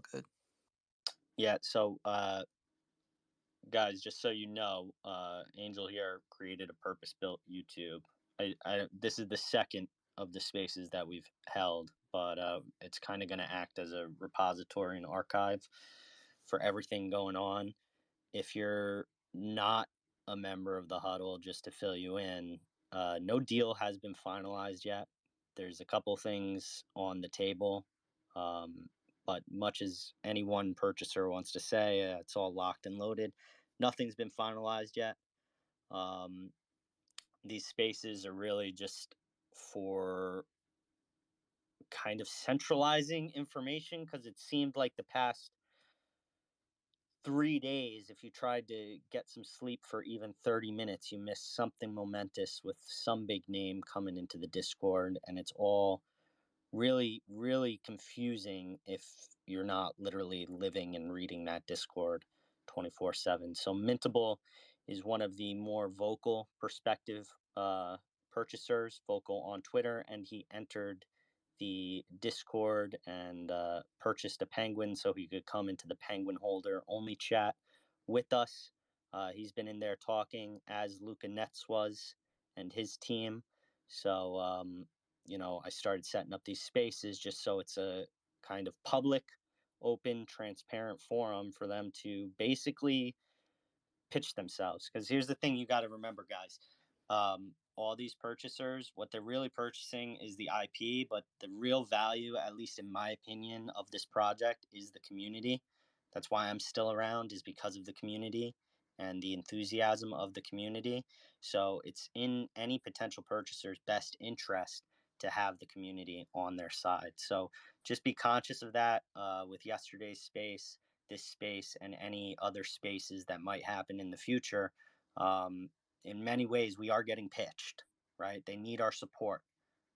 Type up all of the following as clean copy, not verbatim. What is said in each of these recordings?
all good. Yeah. So, guys, just so you know, Angel here created a purpose-built YouTube. This is the second of the spaces that we've held, but it's kind of going to act as a repository and archive for everything going on. If you're not a member of the huddle, just to fill you in, no deal has been finalized yet. There's a couple things on the table, but much as any one purchaser wants to say, it's all locked and loaded. Nothing's been finalized yet. Um, these spaces are really just for kind of centralizing information, because it seemed like the past 3 days, if you tried to get some sleep for even 30 minutes, you missed something momentous with some big name coming into the Discord. And it's all really, really confusing if you're not literally living and reading that Discord 24/7. So Mintable is one of the more vocal perspective purchasers, vocal on Twitter, and he entered the Discord and purchased a penguin so he could come into the penguin holder only chat with us. He's been in there talking as Luca Netz was and his team. So, I started setting up these spaces just so it's a kind of public, open, transparent forum for them to basically pitch themselves. Because here's the thing you got to remember, guys. All these purchasers, what they're really purchasing is the IP, but the real value, at least in my opinion, of this project is the community. That's why I'm still around, is because of the community and the enthusiasm of the community. So it's in any potential purchaser's best interest to have the community on their side. So just be conscious of that with yesterday's space, this space, and any other spaces that might happen in the future. In many ways, we are getting pitched, right? They need our support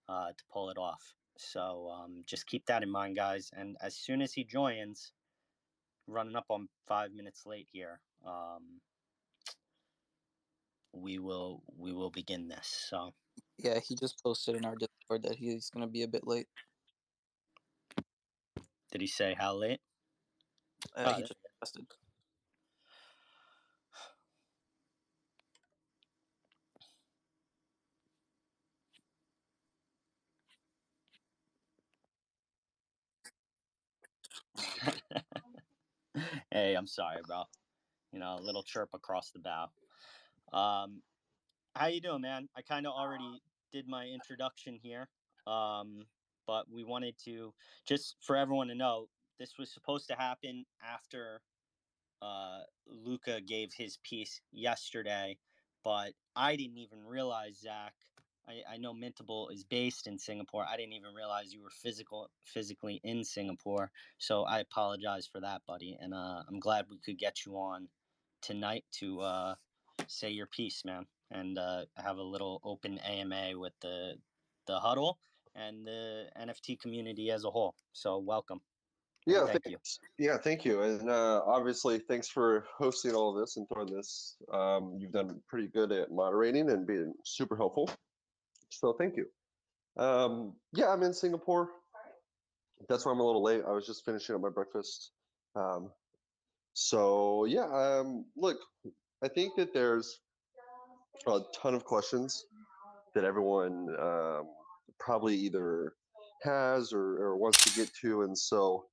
to pull it off. So just keep that in mind, guys. And as soon as he joins, running up on 5 minutes late here, we will begin this. So Yeah, he just posted in our Discord that he's gonna be a bit late. did he say how late? He just posted. Hey, I'm sorry, bro. A little chirp across the bow. How you doing, man? I kind of already did my introduction here, but we wanted to, just for everyone to know, this was supposed to happen after Luca gave his piece yesterday, but I didn't even realize, Zach. I know Mintable is based in Singapore. I didn't even realize you were physically in Singapore. So I apologize for that, buddy. And I'm glad we could get you on tonight to say your piece, man, and have a little open AMA with the huddle and the NFT community as a whole. So welcome. Yeah, thank you. Yeah, thank you. And obviously, thanks for hosting all of this and throwing this. You've done pretty good at moderating and being super helpful. So thank you. Yeah, I'm in Singapore. That's why I'm a little late. I was just finishing up my breakfast. So yeah, look, I think that there's a ton of questions that everyone probably either has or wants to get to, and so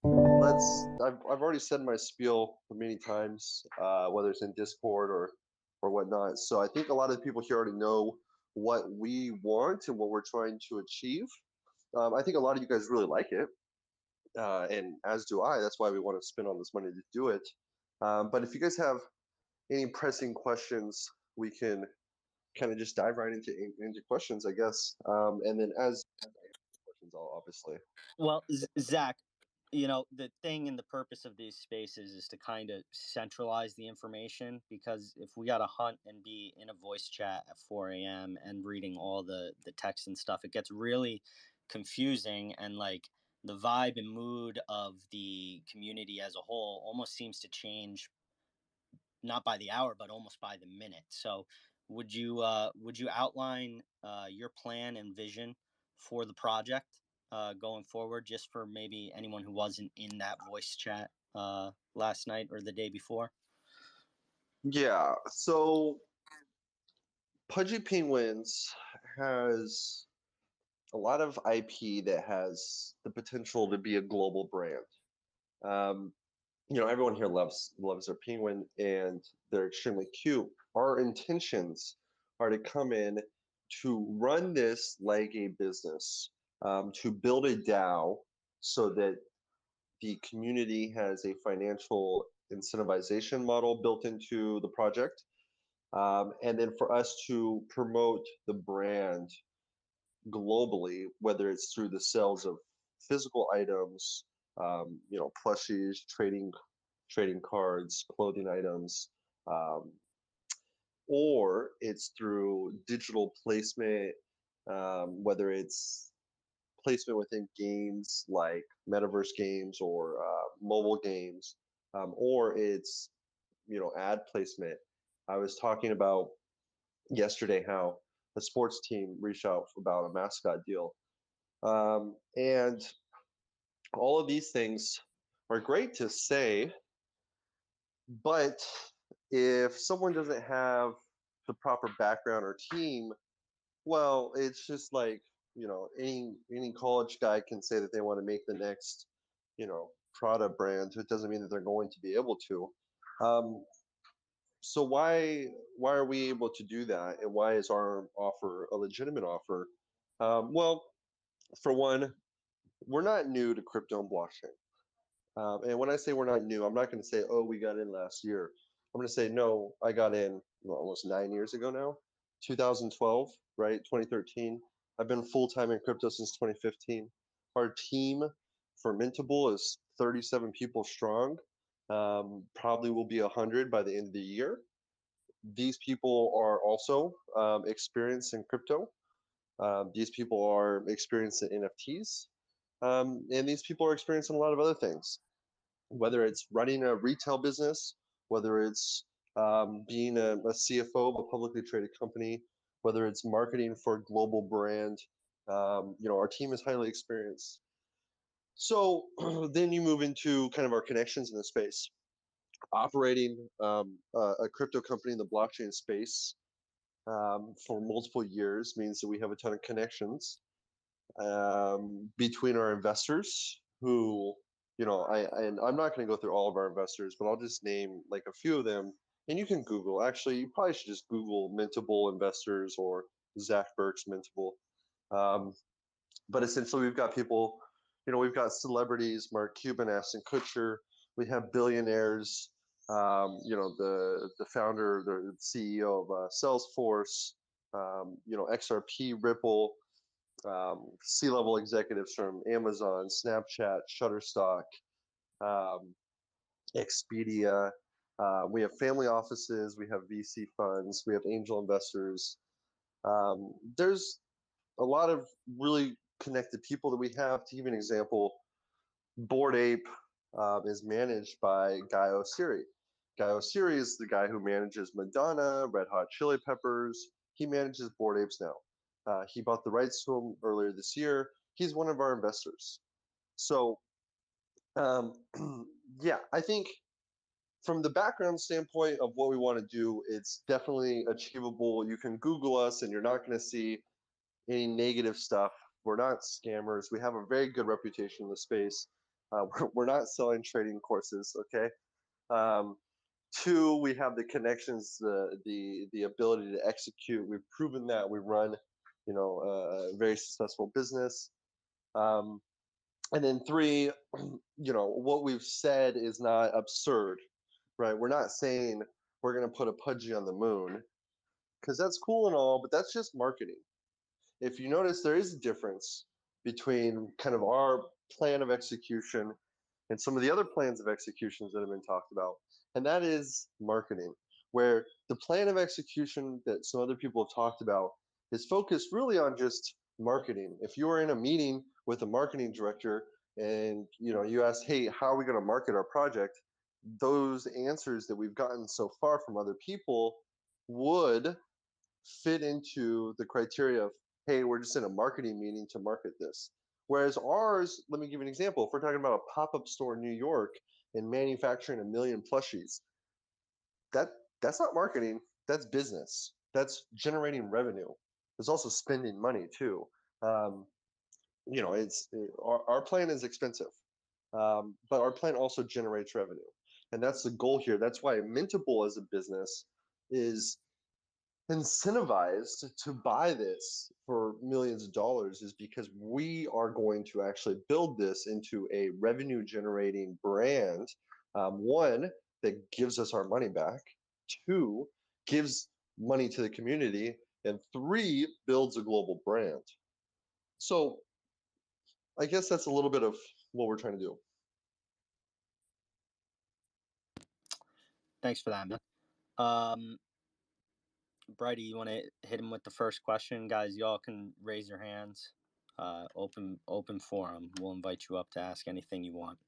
I've already said my spiel many times, whether it's in Discord or whatnot. So I think a lot of people here already know what we want and what we're trying to achieve. I think a lot of you guys really like it, and as do I. That's why we want to spend all this money to do it. But if you guys have any pressing questions, we can kind of just dive right into questions, I guess. And then as questions, I'll obviously. Well, Zach, the thing and the purpose of these spaces is to kind of centralize the information, because if we got to hunt and be in a voice chat at 4 a.m. and reading all the text and stuff, it gets really confusing, and like the vibe and mood of the community as a whole almost seems to change, not by the hour, but almost by the minute. So would you outline your plan and vision for the project? going forward, just for maybe anyone who wasn't in that voice chat last night or the day before? Yeah. So Pudgy Penguins has a lot of IP that has the potential to be a global brand. Um, everyone here loves their penguin, and they're extremely cute. Our intentions are to come in to run this like a business, to build a DAO so that the community has a financial incentivization model built into the project, and then for us to promote the brand globally, whether it's through the sales of physical items, plushies, trading cards, clothing items, um, or it's through digital placement, whether it's placement within games like metaverse games or mobile games, or it's ad placement. I was talking about yesterday how a sports team reached out about a mascot deal, and all of these things are great to say, but if someone doesn't have the proper background or team, well, it's just like, any college guy can say that they want to make the next, Prada brand. It doesn't mean that they're going to be able to. Um, so why are we able to do that, and why is our offer a legitimate offer? Well, for one, we're not new to crypto and blockchain. And when I say we're not new, I'm not going to say, oh, we got in last year. I'm going to say, no, I got in almost 9 years ago now, 2012, right? 2013. I've been full time in crypto since 2015. Our team for Mintable is 37 people strong. Probably will be 100 by the end of the year. These people are also experienced in crypto. These people are experienced in NFTs. And these people are experienced in a lot of other things, whether it's running a retail business, whether it's being a CFO of a publicly traded company, whether it's marketing for a global brand. Our team is highly experienced. So then you move into kind of our connections in the space. Operating a crypto company in the blockchain space for multiple years means that we have a ton of connections between our investors who, and I'm not going to go through all of our investors, but I'll just name like a few of them. And you can Google. Actually, you probably should just Google Mintable investors or Zach Burke's Mintable. But essentially, we've got people, we've got celebrities, Mark Cuban, Ashton Kutcher. We have billionaires, the founder, the CEO of Salesforce, XRP, Ripple, C-level executives from Amazon, Snapchat, Shutterstock, um, Expedia. We have family offices, we have VC funds, we have angel investors. There's a lot of really connected people that we have. To give you an example, Bored Ape is managed by Guy Oseary. Guy Oseary is the guy who manages Madonna, Red Hot Chili Peppers. He manages Bored Apes now. He bought the rights to him earlier this year. He's one of our investors. So, um, yeah, I think from the background standpoint of what we want to do, it's definitely achievable. You can Google us and you're not going to see any negative stuff. We're not scammers. We have a very good reputation in the space. We're not selling trading courses, okay? Um, Two, we have the connections, the ability to execute. We've proven that. We run, a very successful business. Um, and then three, what we've said is not absurd, right? We're not saying we're going to put a Pudgy on the moon, because that's cool and all, but that's just marketing. If you notice, there is a difference between kind of our plan of execution and some of the other plans of executions that have been talked about, and that is marketing, where the plan of execution that some other people have talked about is focused really on just marketing. If you are in a meeting with a marketing director and you ask, hey, how are we going to market our project, those answers that we've gotten so far from other people would fit into the criteria of, hey, we're just in a marketing meeting to market this. Whereas ours, let me give you an example. If we're talking about a pop-up store in New York and manufacturing 1 million plushies, that that's not marketing. That's business. That's generating revenue. There's also spending money too. Um, it's our plan is expensive, but our plan also generates revenue, and that's the goal here. That's why Mintable as a business is incentivized to buy this for millions of dollars, is because we are going to actually build this into a revenue generating brand. One, that gives us our money back. Two, gives money to the community. And three, builds a global brand. So I guess that's a little bit of what we're trying to do. Thanks for that, man. Brighty, you want to hit him with the first question? Guys, y'all can raise your hands. Open forum. We'll invite you up to ask anything you want.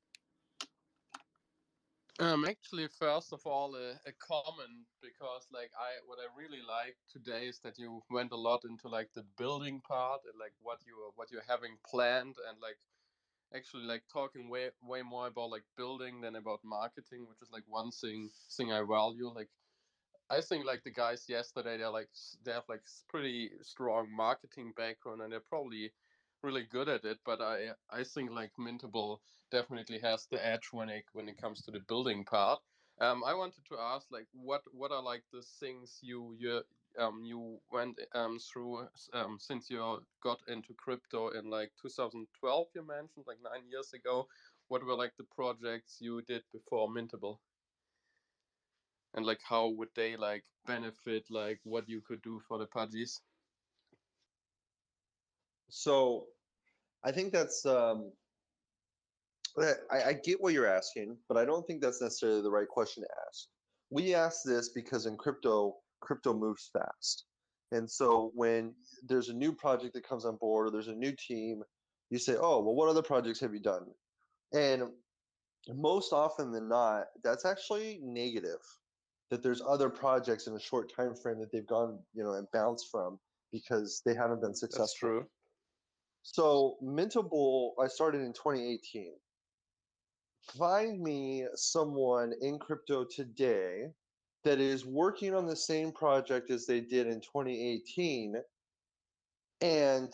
Actually, first of all, a comment, because like what I really like today is that you went a lot into like the building part and like what you're having planned, and like actually like talking way more about like building than about marketing, which is like one thing I value. Like I think like the guys yesterday, they have like pretty strong marketing background and they're probably really good at it. But I think like Mintable definitely has the edge when it comes to the building part. I wanted to ask like what are like the things you went through since you got into crypto in like 2012. You mentioned like 9 years ago. What were like the projects you did before Mintable? And like how would they like benefit like what you could do for the Pudgies? So I think that's I get what you're asking, but I don't think that's necessarily the right question to ask. We ask this because in crypto moves fast. And so when there's a new project that comes on board, or there's a new team, you say, oh, well, what other projects have you done? And most often than not, that's actually negative, that there's other projects in a short time frame that they've gone, and bounced from because they haven't been That's successful. true. So Mintable, I started in 2018. Find me someone in crypto today that is working on the same project as they did in 2018 and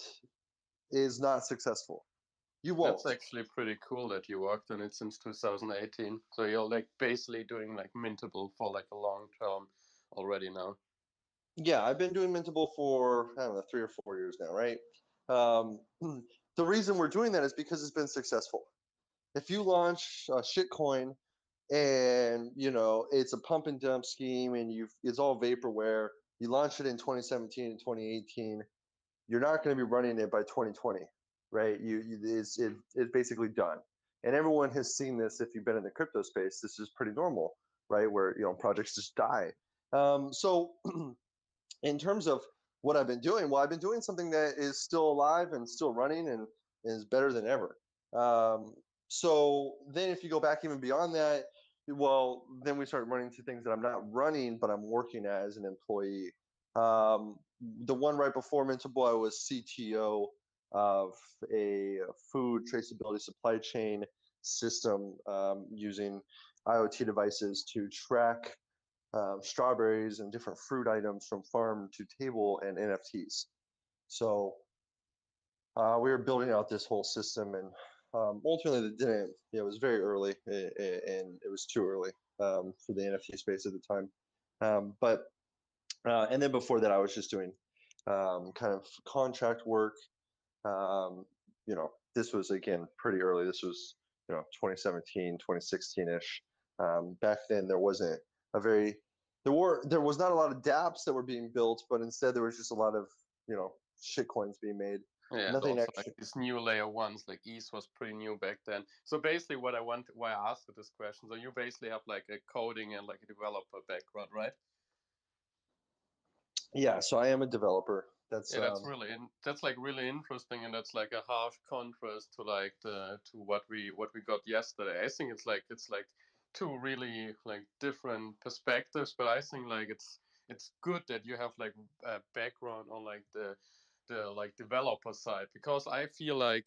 is not successful. You That's won't. actually pretty cool that you worked on it since 2018. So you're like basically doing like Mintable for like a long term already now. Yeah, I've been doing Mintable for, I don't know, 3 or 4 years now, right? The reason we're doing that is because it's been successful. If you launch a shitcoin and it's a pump and dump scheme and it's all vaporware, you launch it in 2017 and 2018, you're not going to be running it by 2020, right? It's basically done. And everyone has seen this. If you've been in the crypto space, this is pretty normal, right? Where projects just die. So in terms of what I've been doing, well, I've been doing something that is still alive and still running and is better than ever. So then if you go back even beyond that, well, then we start running to things that I'm not running, but I'm working as an employee. The one right before Mintable, I was CTO of a food traceability supply chain system, using IoT devices to track strawberries and different fruit items from farm to table and NFTs. So we were building out this whole system, and ultimately it didn't. It was very early, and it was too early for the NFT space at the time. But and then before that, I was just doing kind of contract work. This was again pretty early. This was 2017, 2016-ish. Back then, there wasn't a very there was not a lot of dApps that were being built, but instead there was just a lot of shit coins being made. Yeah, and Nothing also like actually. these new layer ones, like ETH was pretty new back then. So basically, why I asked you this question. So you basically have like a coding and like a developer background, right? Yeah, so I am a developer. That's Yeah, that's like really interesting, and that's like a harsh contrast to like to what we got yesterday. I think it's like two really like different perspectives, but I think like it's good that you have like a background on like the like developer side, because I feel like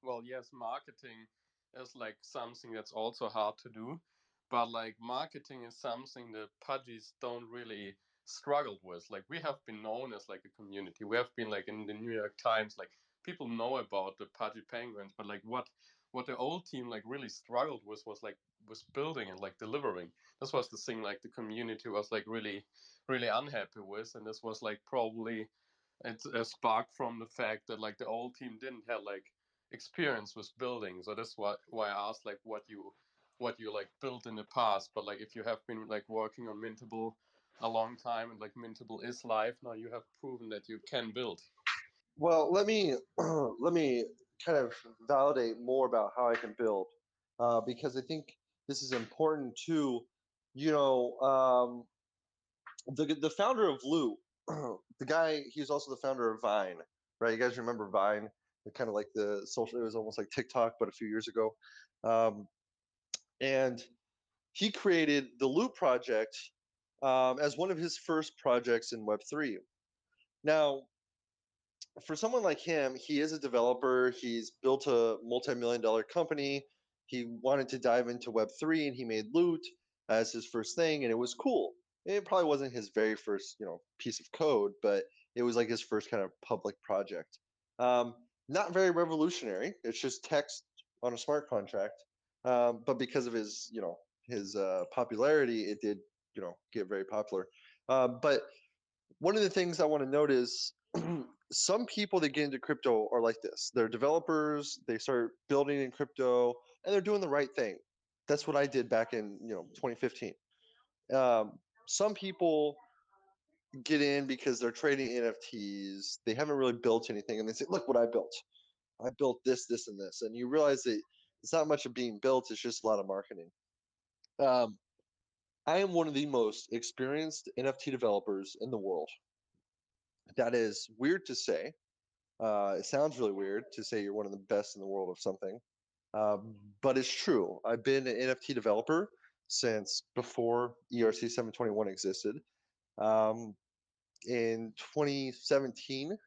well, yes, marketing is like something that's also hard to do, but like marketing is something that Pudgies don't really struggle with. Like we have been known as like a community. We have been like in the New York Times, like people know about the Pudgy Penguins, but like what the old team like really struggled with was building and like delivering. This was the thing like the community was like really unhappy with, and this was like probably it's a spark from the fact that like the old team didn't have like experience with building. So that's why I asked like what you like built in the past. But like if you have been like working on Mintable a long time and like Mintable is live now, you have proven that you can build. Well, let me kind of validate more about how I can build, because I think this is important too. You know, the founder of Lou, the guy, he was also the founder of Vine, right? You guys remember Vine? Kind of like the social, it was almost like TikTok, but a few years ago. Um, and he created the Loop project as one of his first projects in Web3. Now, for someone like him, he is a developer. He's built a multi-million-dollar company. He wanted to dive into Web3, and he made Loot as his first thing, and it was cool. It probably wasn't his very first, piece of code, but it was like his first kind of public project. Not very revolutionary. It's just text on a smart contract. But because of his popularity, it did, get very popular. But one of the things I want to note is some people that get into crypto are like this. They're developers, they start building in crypto, and they're doing the right thing. That's what I did back in 2015. Some people get in because they're trading NFTs. They haven't really built anything, and they say, "Look what I built. I built this, this, and this." And you realize that it's not much of being built; it's just a lot of marketing. Um, I am one of the most experienced NFT developers in the world. That is weird to say. It sounds really weird to say you're one of the best in the world of something, but it's true. I've been an NFT developer since before ERC 721 existed. Um, in 2017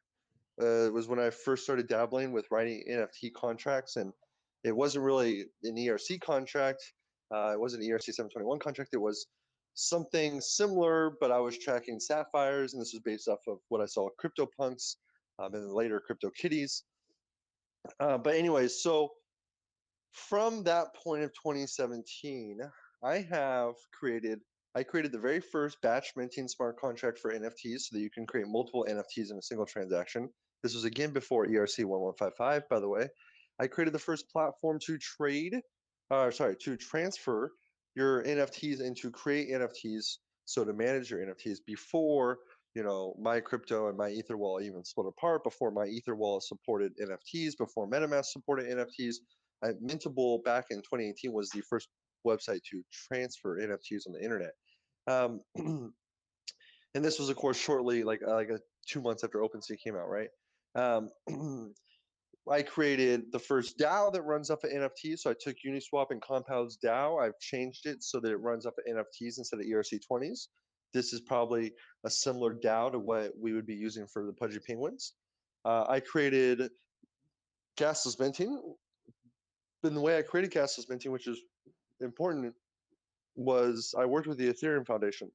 was when I first started dabbling with writing NFT contracts, and it wasn't really an ERC contract. It wasn't an ERC 721 contract. It was something similar, but I was tracking sapphires, and this was based off of what I saw with CryptoPunks, and then later CryptoKitties. But anyways, so from that point of 2017, I created the very first batch minting smart contract for NFTs so that you can create multiple NFTs in a single transaction. This was again before ERC 1155, by the way. I created the first platform to to transfer your NFTs and to create NFTs, so to manage your NFTs before my crypto and my ether wallet even split apart, before my ether wallet supported NFTs, before MetaMask supported NFTs. Mintable back in 2018 was the first website to transfer NFTs on the internet. Um, and this was, of course, shortly, like 2 months after OpenSea came out, right? Um, I created the first DAO that runs off of NFTs. So I took Uniswap and Compound's DAO. I've changed it so that it runs off of NFTs instead of ERC20s. This is probably a similar DAO to what we would be using for the Pudgy Penguins. I created gasless minting. But the way I created gasless minting, which is important, was I worked with the Ethereum Foundation.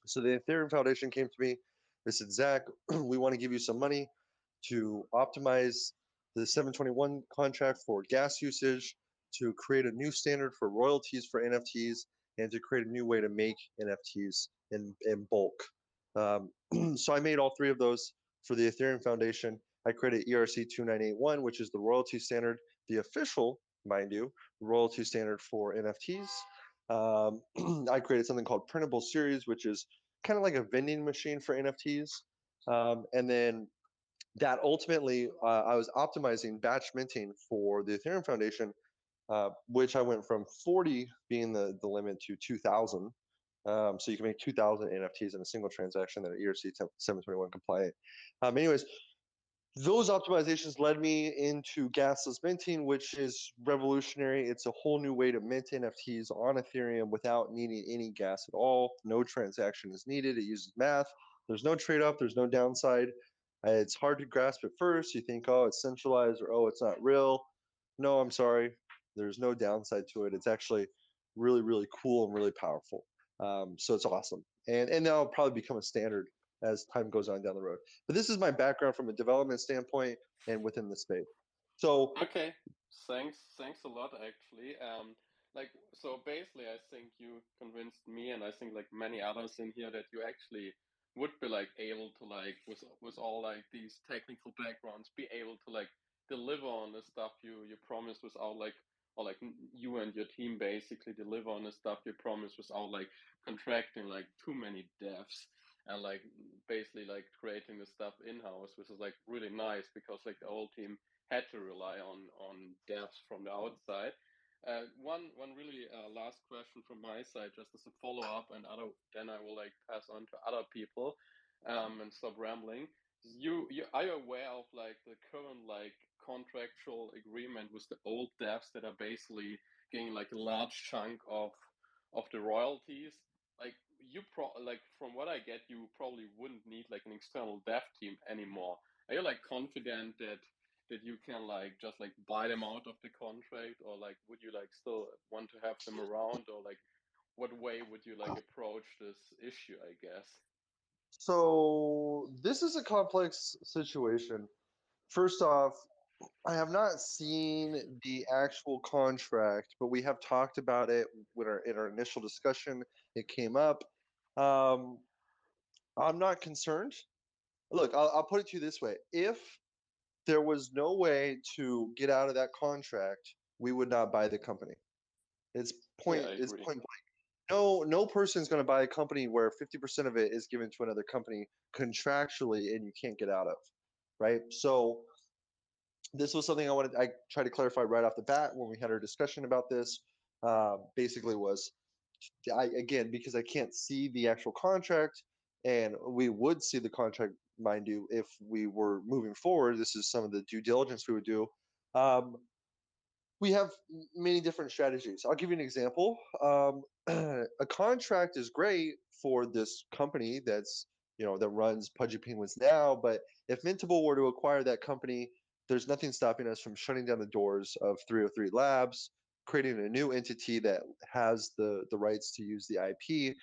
So the Ethereum Foundation came to me. They said, "Zach, we want to give you some money to optimize the 721 contract for gas usage, to create a new standard for royalties for NFTs, and to create a new way to make NFTs in bulk." So I made all three of those for the Ethereum Foundation. I created ERC 2981, which is the royalty standard, the official, mind you, royalty standard for NFTs. I created something called Printable Series, which is kind of like a vending machine for NFTs. And then that ultimately, I was optimizing batch minting for the Ethereum Foundation, which I went from 40 being the limit to 2,000. So you can make 2,000 NFTs in a single transaction that are ERC 721 compliant. Anyways, those optimizations led me into gasless minting, which is revolutionary. It's a whole new way to mint NFTs on Ethereum without needing any gas at all. No transaction is needed. It uses math. There's no trade-off. There's no downside. It's hard to grasp at first. You think, oh, it's centralized, or oh, it's not real. No, I'm sorry. There's no downside to it. It's actually really, really cool and really powerful. So it's awesome. And that'll probably become a standard as time goes on down the road. But this is my background from a development standpoint and within the space. So Okay, thanks a lot actually. Like so basically I think you convinced me and I think like many others in here that you actually would be like able to like with all like these technical backgrounds be able to like deliver on the stuff you promised without like or like you and your team basically deliver on the stuff you promised without like contracting like too many devs and like basically like creating the stuff in-house, which is like really nice because like the whole team had to rely on devs from the outside. One really last question from my side, just as a follow up, and then I will like pass on to other people, and stop rambling. You are you aware of like the current like contractual agreement with the old devs that are basically getting like a large chunk of the royalties? Like like from what I get, you probably wouldn't need like an external dev team anymore. Are you like confident that you can like just like buy them out of the contract, or like would you like still want to have them around, or like what way would you like approach this issue, I guess? so this is a complex situation. First off, I have not seen the actual contract, but we have talked about it in our initial discussion. It came up. Um, I'm not concerned. Look, I'll put it to you this way: if there was no way to get out of that contract, we would not buy the company. It's Yeah, I it's agree. point blank. No person's going to buy a company where 50% of it is given to another company contractually and you can't get out of, right? So this was something I tried to clarify right off the bat when we had our discussion about this. Basically, was again, because I can't see the actual contract, and we would see the contract, mind you, if we were moving forward. This is some of the due diligence we would do. Um, we have many different strategies. I'll give you an example. A contract is great for this company that runs Pudgy Penguins now, but if Mintable were to acquire that company, there's nothing stopping us from shutting down the doors of 303 Labs, creating a new entity that has the rights to use the IP,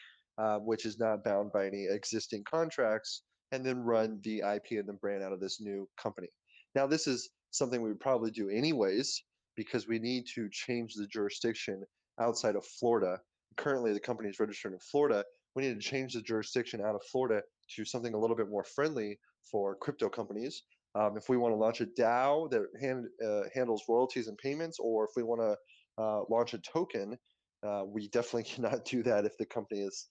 which is not bound by any existing contracts, and then run the IP and the brand out of this new company. Now, this is something we would probably do anyways, because we need to change the jurisdiction outside of Florida. Currently, the company is registered in Florida. We need to change the jurisdiction out of Florida to something a little bit more friendly for crypto companies. If we want to launch a DAO that handles royalties and payments, or if we want to launch a token, we definitely cannot do that if the company is,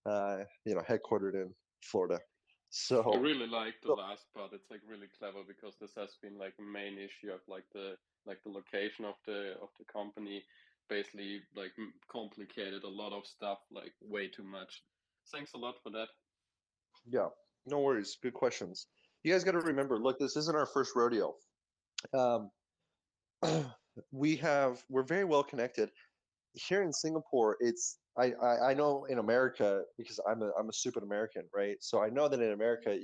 headquartered in Florida. I So, really like the so last part. It's like really clever because this has been like a main issue of like the location of the company, basically like complicated a lot of stuff like way too much. Thanks a lot for that. yeah, no worries. Good questions. You guys got to remember, look, this isn't our first rodeo. Um, we're very well connected here in Singapore. I know in America, because I'm a stupid American, right? So I know that in America,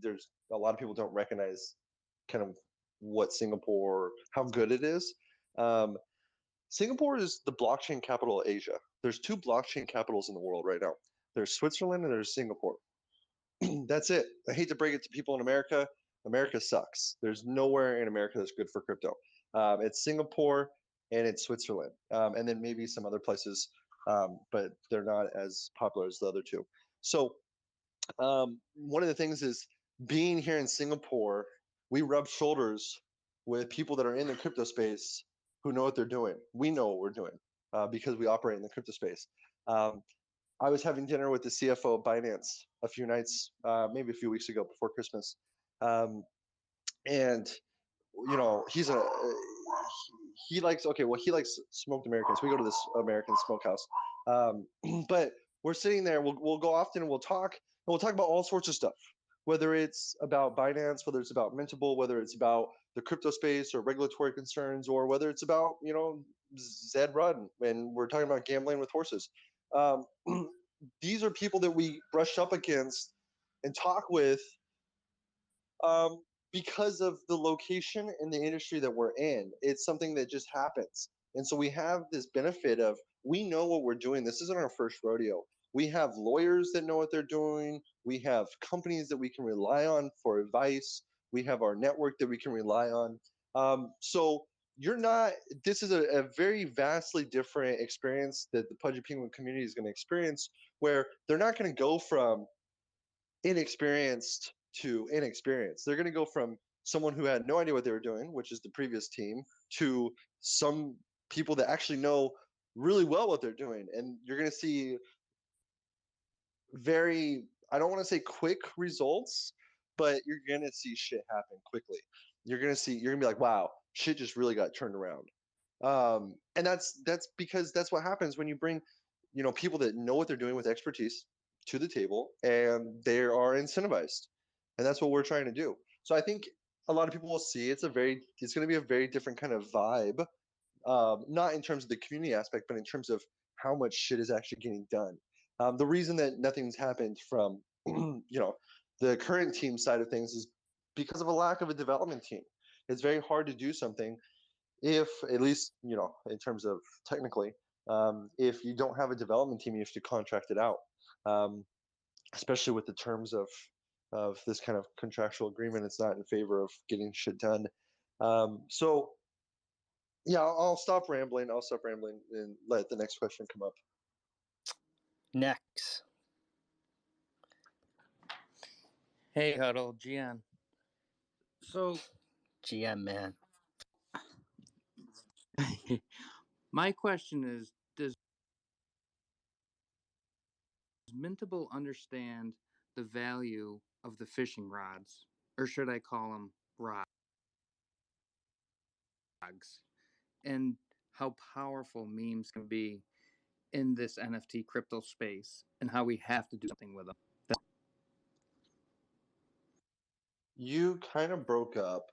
there's a lot of people don't recognize kind of what Singapore, how good it is. Um, Singapore is the blockchain capital of Asia. There's two blockchain capitals in the world right now. There's Switzerland and there's Singapore. That's it. I hate to break it to people in America. America sucks. There's nowhere in America that's good for crypto. It's Singapore and it's Switzerland, and then maybe some other places, but they're not as popular as the other two. So one of the things is being here in Singapore, we rub shoulders with people that are in the crypto space who know what they're doing. We know what we're doing because we operate in the crypto space. Um, I was having dinner with the CFO of Binance a few nights, maybe a few weeks ago before Christmas, um, and he's he likes he likes smoked Americans. We go to this American smokehouse, um, but we're sitting there. We'll go often and we'll talk about all sorts of stuff, whether it's about Binance, whether it's about Mintable, whether it's about the crypto space or regulatory concerns, or whether it's about Zed Run and we're talking about gambling with horses. Um, these are people that we brush up against and talk with um, because of the location and the industry that we're in. It's something that just happens. And so we have this benefit of we know what we're doing. This isn't our first rodeo. We have lawyers that know what they're doing. We have companies that we can rely on for advice. We have our network that we can rely on. So you're not, this is a very vastly different experience that the Pudgy Penguin community is going to experience, where they're not going to go from inexperienced to inexperienced. They're going to go from someone who had no idea what they were doing, which is the previous team, to some people that actually know really well what they're doing. And you're going to see very, I don't want to say quick results, but you're going to see shit happen quickly. You're going to be like, wow, shit just really got turned around. And that's because that's what happens when you bring, people that know what they're doing with expertise to the table, and they are incentivized, and that's what we're trying to do. So I think a lot of people will see it's going to be a very different kind of vibe, not in terms of the community aspect, but in terms of how much shit is actually getting done. The reason that nothing's happened from the current team side of things is because of a lack of a development team. It's very hard to do something if, at least in terms of technically, if you don't have a development team, you have to contract it out, um, especially with the terms of this kind of contractual agreement. It's not in favor of getting shit done. So yeah, I'll stop rambling. I'll stop rambling and let the next question come up. Next. Hey, Huddle, Gian. So, GM, man. my question is, does Mintable understand the value of the fishing rods? Or should I call them rods? And how powerful memes can be in this NFT crypto space, and how we have to do something with them. You kind of broke up.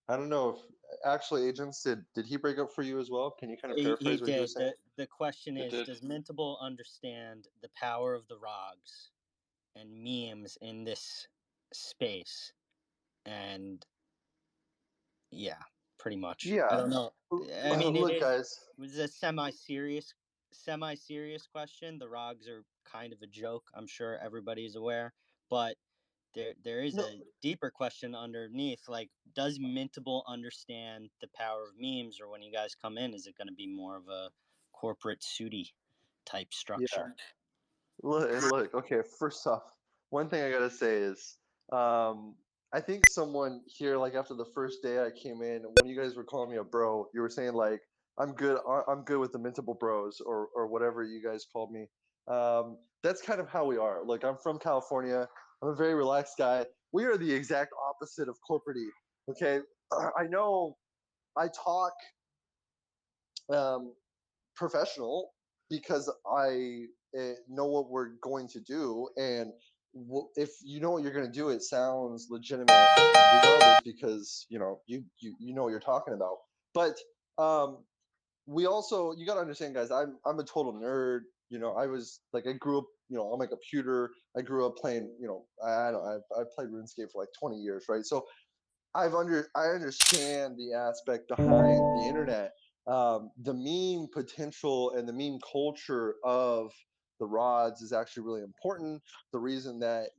I don't know if actually agents did he break up for you as well? Can you kind of He paraphrase what he was did. saying? The question It is, did. does Mintable understand the power of the ROGs and memes in this space? And yeah, pretty much. I Yeah. don't know. I mean, Look, it guys. was a semi-serious question. The ROGs are kind of a joke. I'm sure everybody's aware, but there is No, a deeper question underneath. Like, does Mintable understand the power of memes, or when you guys come in, is it going to be more of a corporate sooty type yeah. structure? Look. Okay, first off, one thing I gotta say is, I think someone here, like after the first day I came in, when you guys were calling me a bro, you were saying like, I'm good with the Mintable Bros or whatever you guys called me. That's kind of how we are. Like, I'm from California. I'm a very relaxed guy. We are the exact opposite of corporate. Okay, I know I talk um, professional because I know what we're going to do, and if you know what you're going to do, it sounds legitimate regardless, because you know what you're talking about. But um, we also, you got to understand, guys. I'm a total nerd. I was like, I grew up, on my computer. I grew up playing, I don't know, I've played RuneScape for like 20 years, right? So I understand the aspect behind the internet, the meme potential and the meme culture of the rods is actually really important. The reason that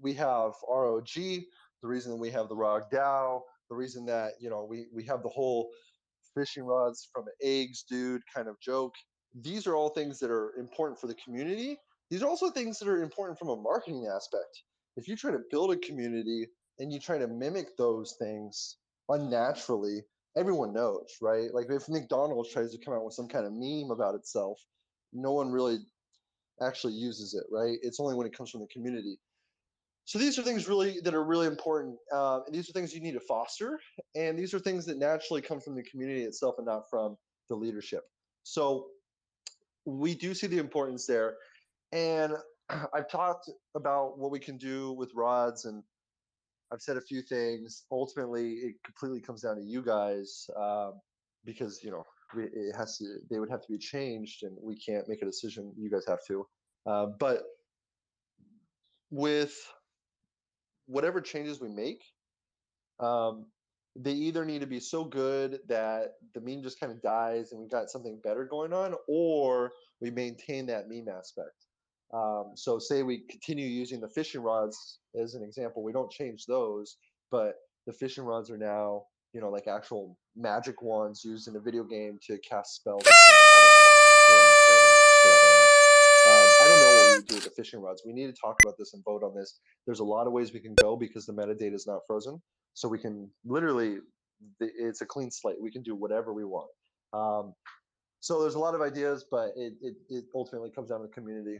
we have ROG, the reason we have the ROG DAO, the reason that we have the whole fishing rods from eggs, dude, kind of joke. These are all things that are important for the community. These are also things that are important from a marketing aspect. If you try to build a community and you try to mimic those things unnaturally, everyone knows, right? Like if McDonald's tries to come out with some kind of meme about itself, no one really actually uses it, right? It's only when it comes from the community. So these are things really that are really important, and these are things you need to foster, and these are things that naturally come from the community itself and not from the leadership. So we do see the importance there, and I've talked about what we can do with rods, and I've said a few things. Ultimately, it completely comes down to you guys, because it has to. They would have to be changed, and we can't make a decision. You guys have to. But with whatever changes we make, um, they either need to be so good that the meme just kind of dies and we got something better going on, or we maintain that meme aspect. So say we continue using the fishing rods as an example, we don't change those, but the fishing rods are now, you know, like actual magic wands used in a video game to cast spells or something. I don't know. I don't know what we would do with the fishing rods. We need to talk about this and vote on this. There's a lot of ways we can go because the metadata is not frozen. So we can literally, it's a clean slate. We can do whatever we want. So there's a lot of ideas, but it ultimately comes down to the community.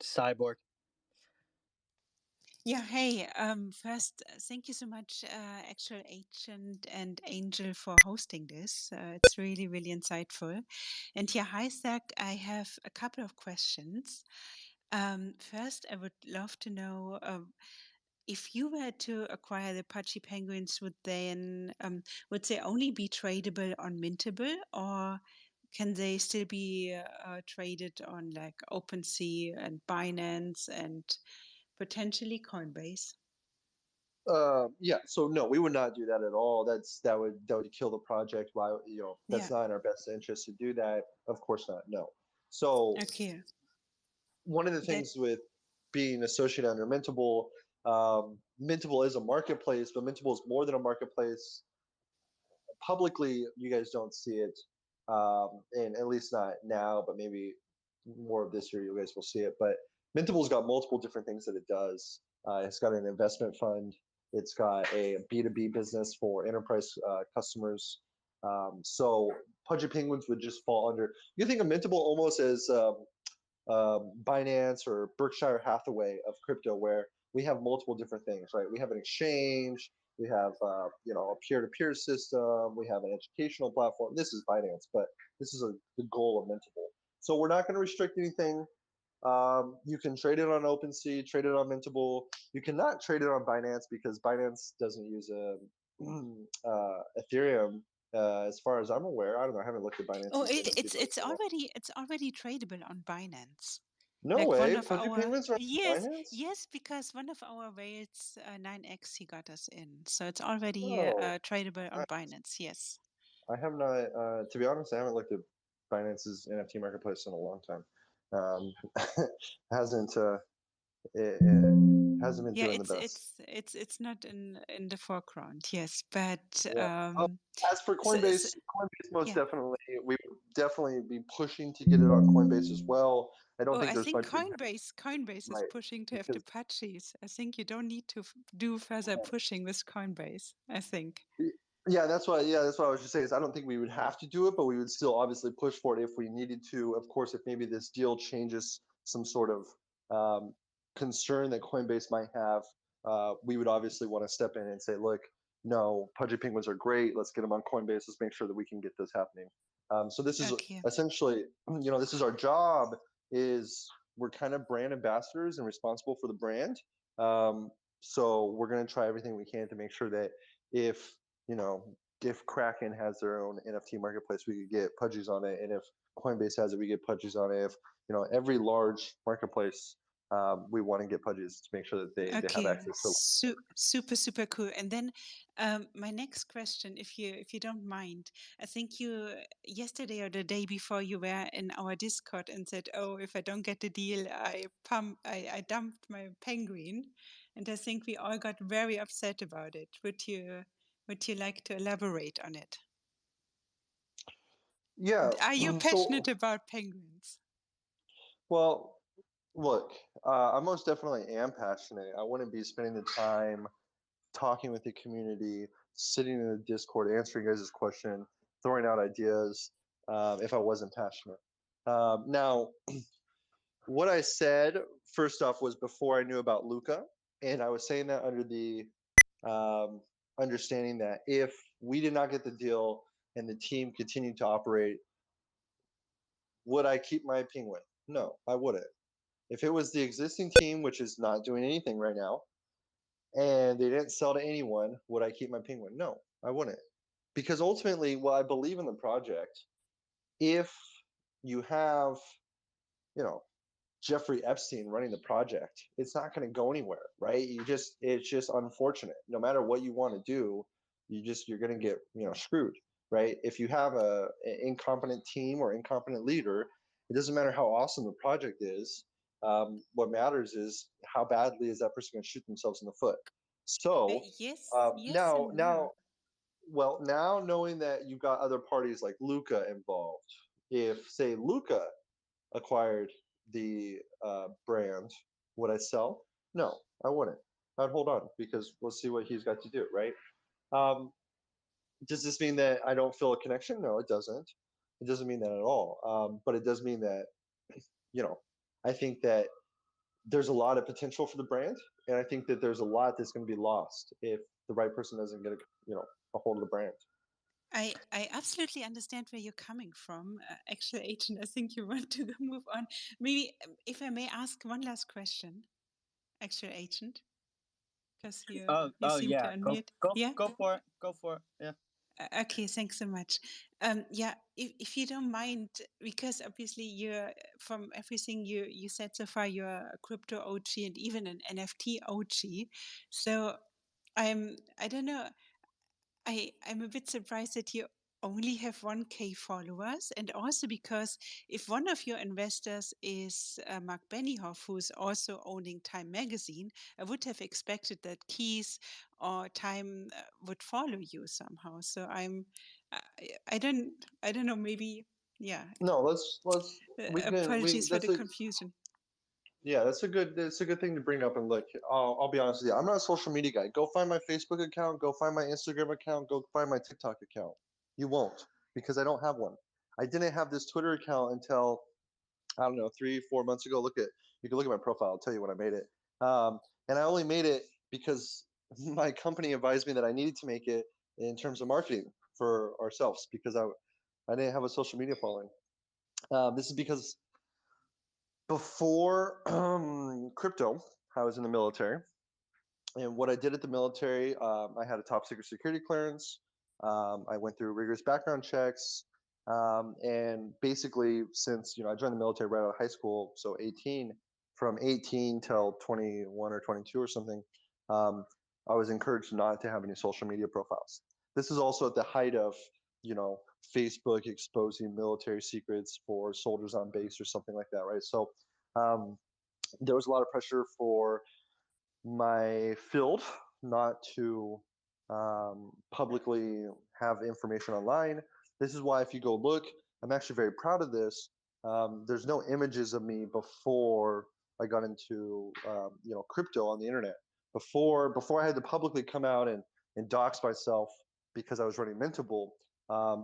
Cyborg. Yeah, hey, first, thank you so much, Actual Agent and Angel, for hosting this. It's really, really insightful. And yeah, hi, Zach. I have a couple of questions. First, I would love to know if you were to acquire the Pudgy penguins, would they only be tradable on Mintable, or can they still be traded on like OpenSea and Binance and potentially Coinbase? Yeah, so no, we would not do that at all. That would kill the project. Why, that's Yeah. not in our best interest to do that. Of course not. No. So Okay. one of the That things with being associated under Mintable, Mintable is a marketplace, but Mintable is more than a marketplace. Publicly, you guys don't see it, and at least not now, but maybe more of this year, you guys will see it. But Mintable's got multiple different things that it does. It's got an investment fund. It's got a B2B business for enterprise customers. So Pudgy Penguins would just fall under. You think of Mintable almost as Binance or Berkshire Hathaway of crypto, where we have multiple different things, right? We have an exchange, we have a peer-to-peer system, we have an educational platform. This is Binance, but this is the goal of Mintable. So we're not going to restrict anything. You can trade it on OpenSea, trade it on Mintable. You cannot trade it on Binance because Binance doesn't use Ethereum. As far as I'm aware, I don't know. I haven't looked at oh, Binance's NFT protocol. it's already tradable on Binance. No Like one way. of Pudgy our Penguins are on yes, Binance? yes, because one of our whales, 9x, he got us in, so it's already Oh, tradable on I, Binance. Yes. I have not. To be honest, I haven't looked at Binance's NFT marketplace in a long time. Um, hasn't it hasn't been Yeah, doing the best. it's not in the foreground. Yes, but Yeah. As for so, Coinbase most yeah. definitely, we would definitely be pushing to get it on Coinbase as well. I don't Oh, think I there's think much we Coinbase is right pushing to have the because Pudgies. I think you don't need to do further pushing with Coinbase, I think. yeah, that's what I was just saying is I don't think we would have to do it, but we would still obviously push for it if we needed to. Of course, if maybe this deal changes some sort of concern that Coinbase might have, we would obviously want to step in and say, look, no, Pudgy Penguins are great. Let's get them on Coinbase. Let's make sure that we can get this happening. So this is Okay. essentially, this is our job. Is we're kind of brand ambassadors and responsible for the brand. So we're going to try everything we can to make sure that if if Kraken has their own NFT marketplace, we could get Pudgies on it, and if Coinbase has it, we get Pudgies on it. If every large marketplace, we want to get Pudgies to make sure that they have Okay, access to. super super cool. And then my next question, if you don't mind, I think you yesterday or the day before you were in our Discord and said, "Oh, if I don't get the deal, I dumped my penguin," and I think we all got very upset about it. Would you like to elaborate on it? Yeah. Are you So, passionate about penguins? well, look, I most definitely am passionate. I wouldn't be spending the time talking with the community, sitting in the Discord, answering guys' question, throwing out ideas, if I wasn't passionate. Now, what I said first off was before I knew about Luca, and I was saying that under the um, understanding that if we did not get the deal and the team continued to operate, would I keep my penguin? No, I wouldn't. If it was the existing team, which is not doing anything right now, and they didn't sell to anyone, would I keep my penguin? No, I wouldn't. Because ultimately, well, I believe in the project. If you have, you know, Jeffrey Epstein running the project. It's not going to go anywhere, right? It's just unfortunate. No matter what you want to do, you're going to get, screwed, right? If you have an incompetent team or incompetent leader, it doesn't matter how awesome the project is. What matters is how badly is that person going to shoot themselves in the foot. So yes and no. now knowing that you've got other parties like Luca involved, if say Luca acquired the brand, would I sell? No, I wouldn't. I'd hold on because we'll see what he's got to do, right? Um, does this mean that I don't feel a connection? No, it doesn't. It doesn't mean that at all. But it does mean that, I think that there's a lot of potential for the brand, and I think that there's a lot that's going to be lost if the right person doesn't get a hold of the brand. I absolutely understand where you're coming from, actual agent. I think you want to move on. Maybe if I may ask one last question, actual agent, because you seem to Yeah, unmute. Yeah. Go for it. Yeah. Okay, thanks so much. Yeah, if you don't mind, because obviously you're from everything you said so far, you're a crypto OG and even an NFT OG. So I don't know. I'm a bit surprised that you only have 1K followers, and also because if one of your investors is Mark Benioff, who's also owning Time Magazine, I would have expected that Keys or Time would follow you somehow. So I don't know, maybe, yeah. No, let's we can we Apologies for that's the a confusion. Yeah, that's a good thing to bring up. And look, I'll be honest with you, I'm not a social media guy. Go find my Facebook account, go find my Instagram account, go find my TikTok account. You won't, because I don't have one. I didn't have this Twitter account until, I don't know, 3 4 months ago. You can look at my profile. I'll tell you when I made it. And I only made it because my company advised me that I needed to make it in terms of marketing for ourselves, because I didn't have a social media following. This is because before crypto, I was in the military. And what I did at the military, I had a top secret security clearance. I went through rigorous background checks. And basically, since I joined the military right out of high school, so 18, from 18 till 21 or 22 or something, I was encouraged not to have any social media profiles. This is also at the height of, Facebook exposing military secrets for soldiers on base or something like that, right? So um, there was a lot of pressure for my field not to publicly have information online. This is why, if you go look, I'm actually very proud of this. There's no images of me before I got into crypto on the internet. Before I had to publicly come out and dox myself because I was running Mintable,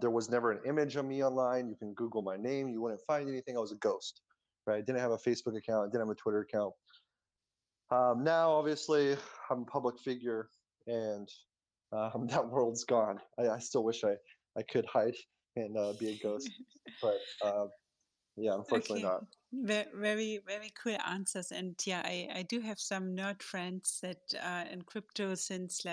there was never an image of me online. You can Google my name, you wouldn't find anything. I was a ghost, right? I didn't have a Facebook account, I didn't have a Twitter account. Now, obviously, I'm a public figure, and that world's gone. I still wish I could hide and be a ghost, but yeah, unfortunately Okay, not. very, very cool answers. And yeah, I do have some nerd friends that are in crypto since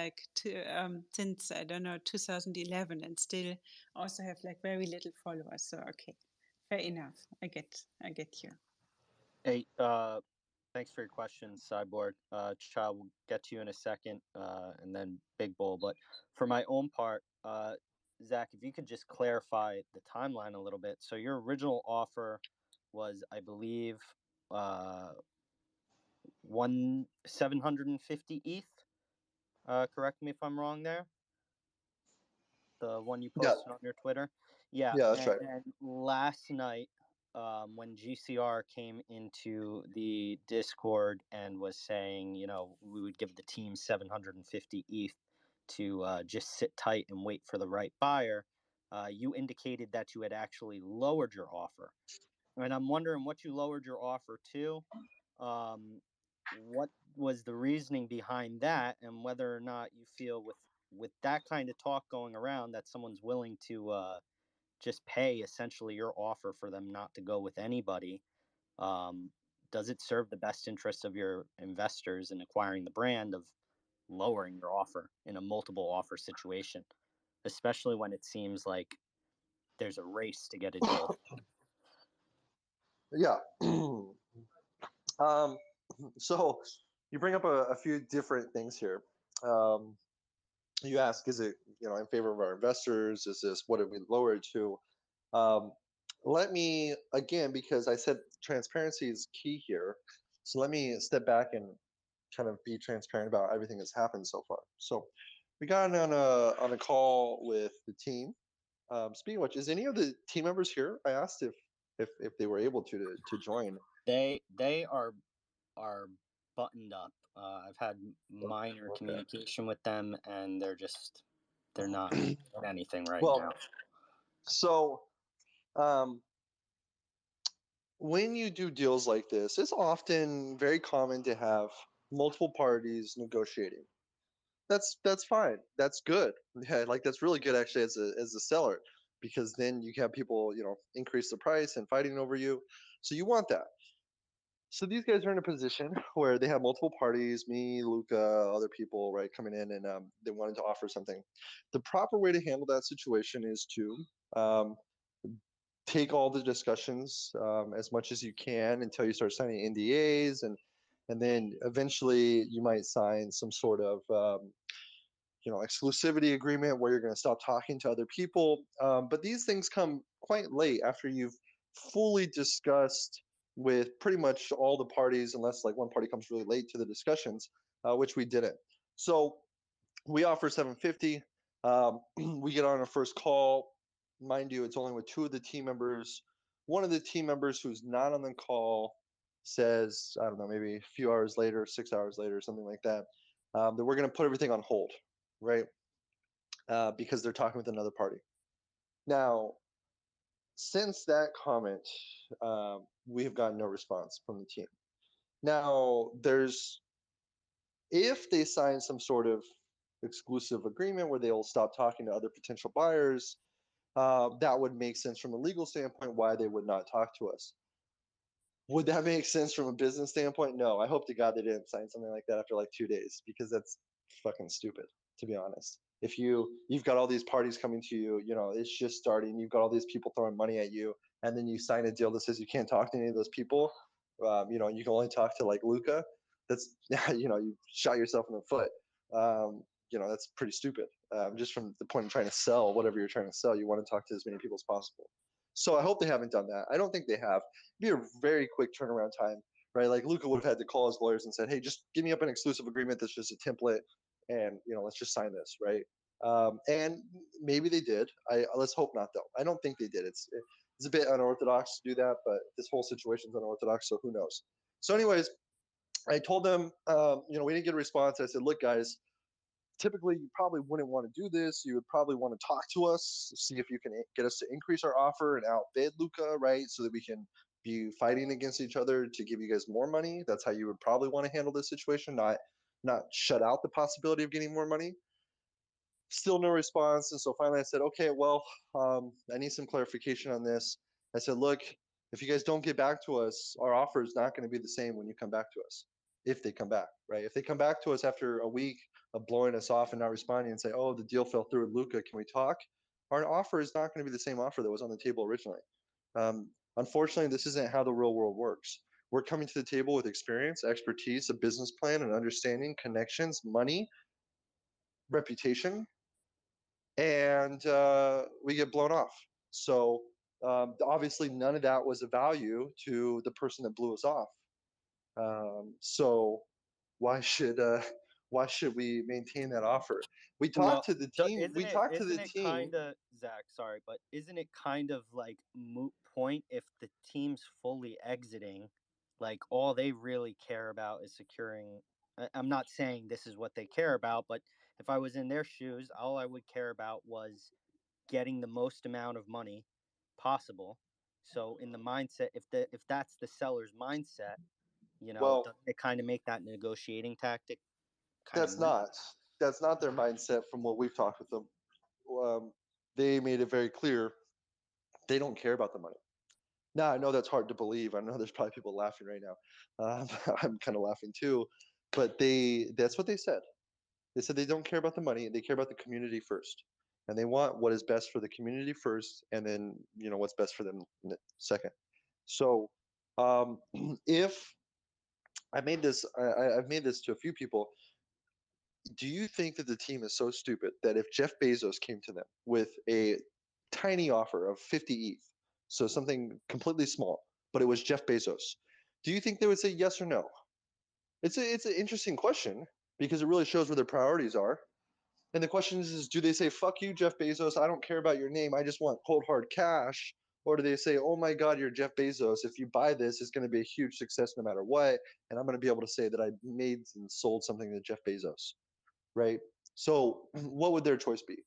since I don't know 2011, and still also have like very little followers. So okay, fair enough. I get you. Hey, thanks for your questions, Cyborg. Cha, we'll get to you in a second, and then Big Bull. But for my own part, Zach, if you could just clarify the timeline a little bit. So your original offer was, I believe, 750 ETH. Correct me if I'm wrong there. The one you Yeah, posted on your Twitter. Yeah, yeah, that's and right. then last night, when GCR came into the Discord and was saying, we would give the team 750 ETH to just sit tight and wait for the right buyer, you indicated that you had actually lowered your offer. And I'm wondering what you lowered your offer to. What was the reasoning behind that, and whether or not you feel with that kind of talk going around that someone's willing to just pay essentially your offer for them not to go with anybody. Does it serve the best interests of your investors in acquiring the brand of lowering your offer in a multiple offer situation, especially when it seems like there's a race to get a deal? Yeah. Um, so you bring up a few different things here. Um, you ask, is it in favor of our investors? Is this what did we lower it to? Um, Let me again, because I said transparency is key here. So let me step back and kind of be transparent about everything that's happened so far. So we got on a call with the team. Speaking of which, is any of the team members here? I asked if they were able to join. They are buttoned up. I've had minor Okay. communication with them, and they're not doing anything right Well, now. so um, when you do deals like this, it's often very common to have multiple parties negotiating. That's fine. That's good. Yeah, like that's really good actually as a seller, because then you have people increase the price and fighting over you. So you want that. So these guys are in a position where they have multiple parties, me, Luca, other people, right, coming in, and they wanted to offer something. The proper way to handle that situation is to um, take all the discussions as much as you can until you start signing NDAs, and then eventually you might sign some sort of exclusivity agreement where you're going to stop talking to other people. But these things come quite late after you've fully discussed with pretty much all the parties, unless like one party comes really late to the discussions, which we didn't. So we offer 750. We get on our first call. Mind you, it's only with two of the team members. One of the team members who's not on the call says, I don't know, maybe a few hours later, 6 hours later, something like that, that we're going to put everything on hold, right? Because they're talking with another party. Now, since that comment, we have gotten no response from the team. Now, if they sign some sort of exclusive agreement where they'll stop talking to other potential buyers, that would make sense from a legal standpoint why they would not talk to us. Would that make sense from a business standpoint? No. I hope to God they didn't sign something like that after like 2 days, because that's fucking stupid, to be honest. If you've got all these parties coming to you, it's just starting, you've got all these people throwing money at you, and then you sign a deal that says you can't talk to any of those people, you can only talk to like Luca. That's you shot yourself in the foot. That's pretty stupid. Just from the point of trying to sell whatever you're trying to sell, you want to talk to as many people as possible. So I hope they haven't done that. I don't think they have. It'd be a very quick turnaround time, right? Like Luca would have had to call his lawyers and said, "Hey, just give me up an exclusive agreement that's just a template, and let's just sign this, right?" And maybe they did. Let's hope not, though. I don't think they did. It's a bit unorthodox to do that, but this whole situation's unorthodox, so who knows? So, anyways, I told them, we didn't get a response. I said, "Look, guys, typically you probably wouldn't want to do this. You would probably want to talk to us, see if you can get us to increase our offer and outbid Luca, right? So that we can be fighting against each other to give you guys more money. That's how you would probably want to handle this situation, not shut out the possibility of getting more money." Still no response. And so finally I said, okay, well, I need some clarification on this. I said, look, if you guys don't get back to us, our offer is not going to be the same when you come back to us. If they come back, right? If they come back to us after a week of blowing us off and not responding and say, oh, the deal fell through with Luca, can we talk? Our offer is not going to be the same offer that was on the table originally. Unfortunately, this isn't how the real world works. We're coming to the table with experience, expertise, a business plan, and understanding, connections, money, reputation, and we get blown off. So obviously, none of that was a value to the person that blew us off. So why should why should we maintain that offer? We talked Well, to the so team. We talked to isn't the it team. kind of, Zach? Sorry, but isn't it kind of like moot point if the team's fully exiting? Like all they really care about is securing. I'm not saying this is what they care about, but if I was in their shoes, all I would care about was getting the most amount of money possible. So in the mindset, if that's the seller's mindset, Well, doesn't it kind of make that negotiating tactic kind of that's moot? not that's not their mindset from what we've talked with them. They made it very clear they don't care about the money. Now I know that's hard to believe. I know there's probably people laughing right now. I'm kind of laughing too, but that's what they said. They said they don't care about the money. They care about the community first, and they want what is best for the community first, and then what's best for them second. So, if I've made this to a few people. Do you think that the team is so stupid that if Jeff Bezos came to them with a tiny offer of 50 ETH, so something completely small, but it was Jeff Bezos, do you think they would say yes or no? It's an interesting question because it really shows where their priorities are. And the question is do they say, fuck you, Jeff Bezos, I don't care about your name, I just want cold hard cash? Or do they say, oh my God, you're Jeff Bezos, if you buy this, it's going to be a huge success no matter what, and I'm going to be able to say that I made and sold something to Jeff Bezos, right? So what would their choice be?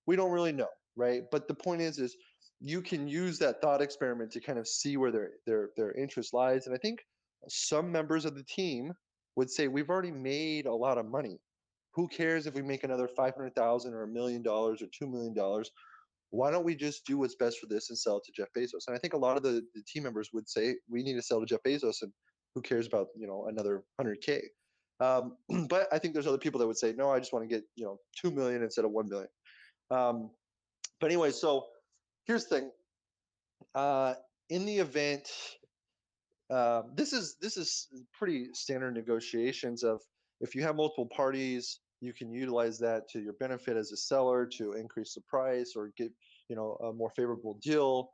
We don't really know, right? But the point is you can use that thought experiment to kind of see where their interest lies. And I think some members of the team would say, we've already made a lot of money. Who cares if we make another 500,000 or $1 million or $2 million? Why don't we just do what's best for this and sell it to Jeff Bezos? And I think a lot of the team members would say, we need to sell to Jeff Bezos, and who cares about another 100K? But I think there's other people that would say, no, I just want to get 2 million instead of 1 million. But anyway, so here's the thing. In the event, this is pretty standard negotiations of, if you have multiple parties, you can utilize that to your benefit as a seller to increase the price or get a more favorable deal.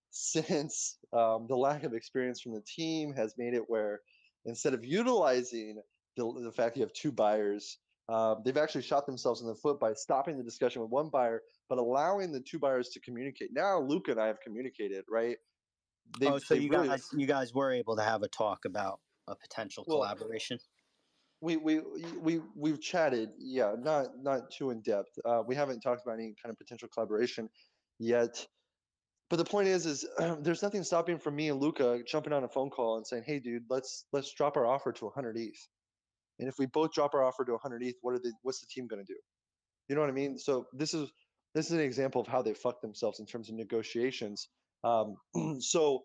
Since the lack of experience from the team has made it where instead of utilizing the fact you have two buyers, they've actually shot themselves in the foot by stopping the discussion with one buyer, but allowing the two buyers to communicate. Now Luca and I have communicated, right? So you guys were able to have a talk about a potential collaboration? We've chatted, yeah, not too in depth. We haven't talked about any kind of potential collaboration yet. But the point is there's nothing stopping from me and Luca jumping on a phone call and saying, hey dude, let's drop our offer to 100 ETH. And if we both drop our offer to 100 ETH, what's the team going to do? You know what I mean? So this is an example of how they fucked themselves in terms of negotiations. So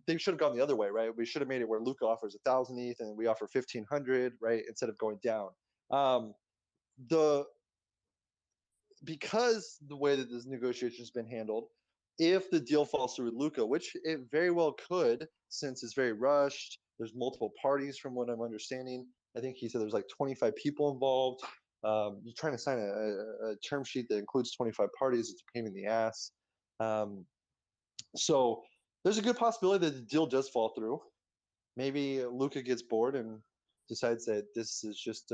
they should have gone the other way, right? We should have made it where Luca offers 1,000 ETH and we offer 1,500, right? Instead of going down. Because the way that this negotiation has been handled, if the deal falls through with Luca, which it very well could, since it's very rushed, there's multiple parties from what I'm understanding. I think he said there's like 25 people involved. You're trying to sign a term sheet that includes 25 parties. It's a pain in the ass. So there's a good possibility that the deal does fall through. Maybe Luca gets bored and decides that this is just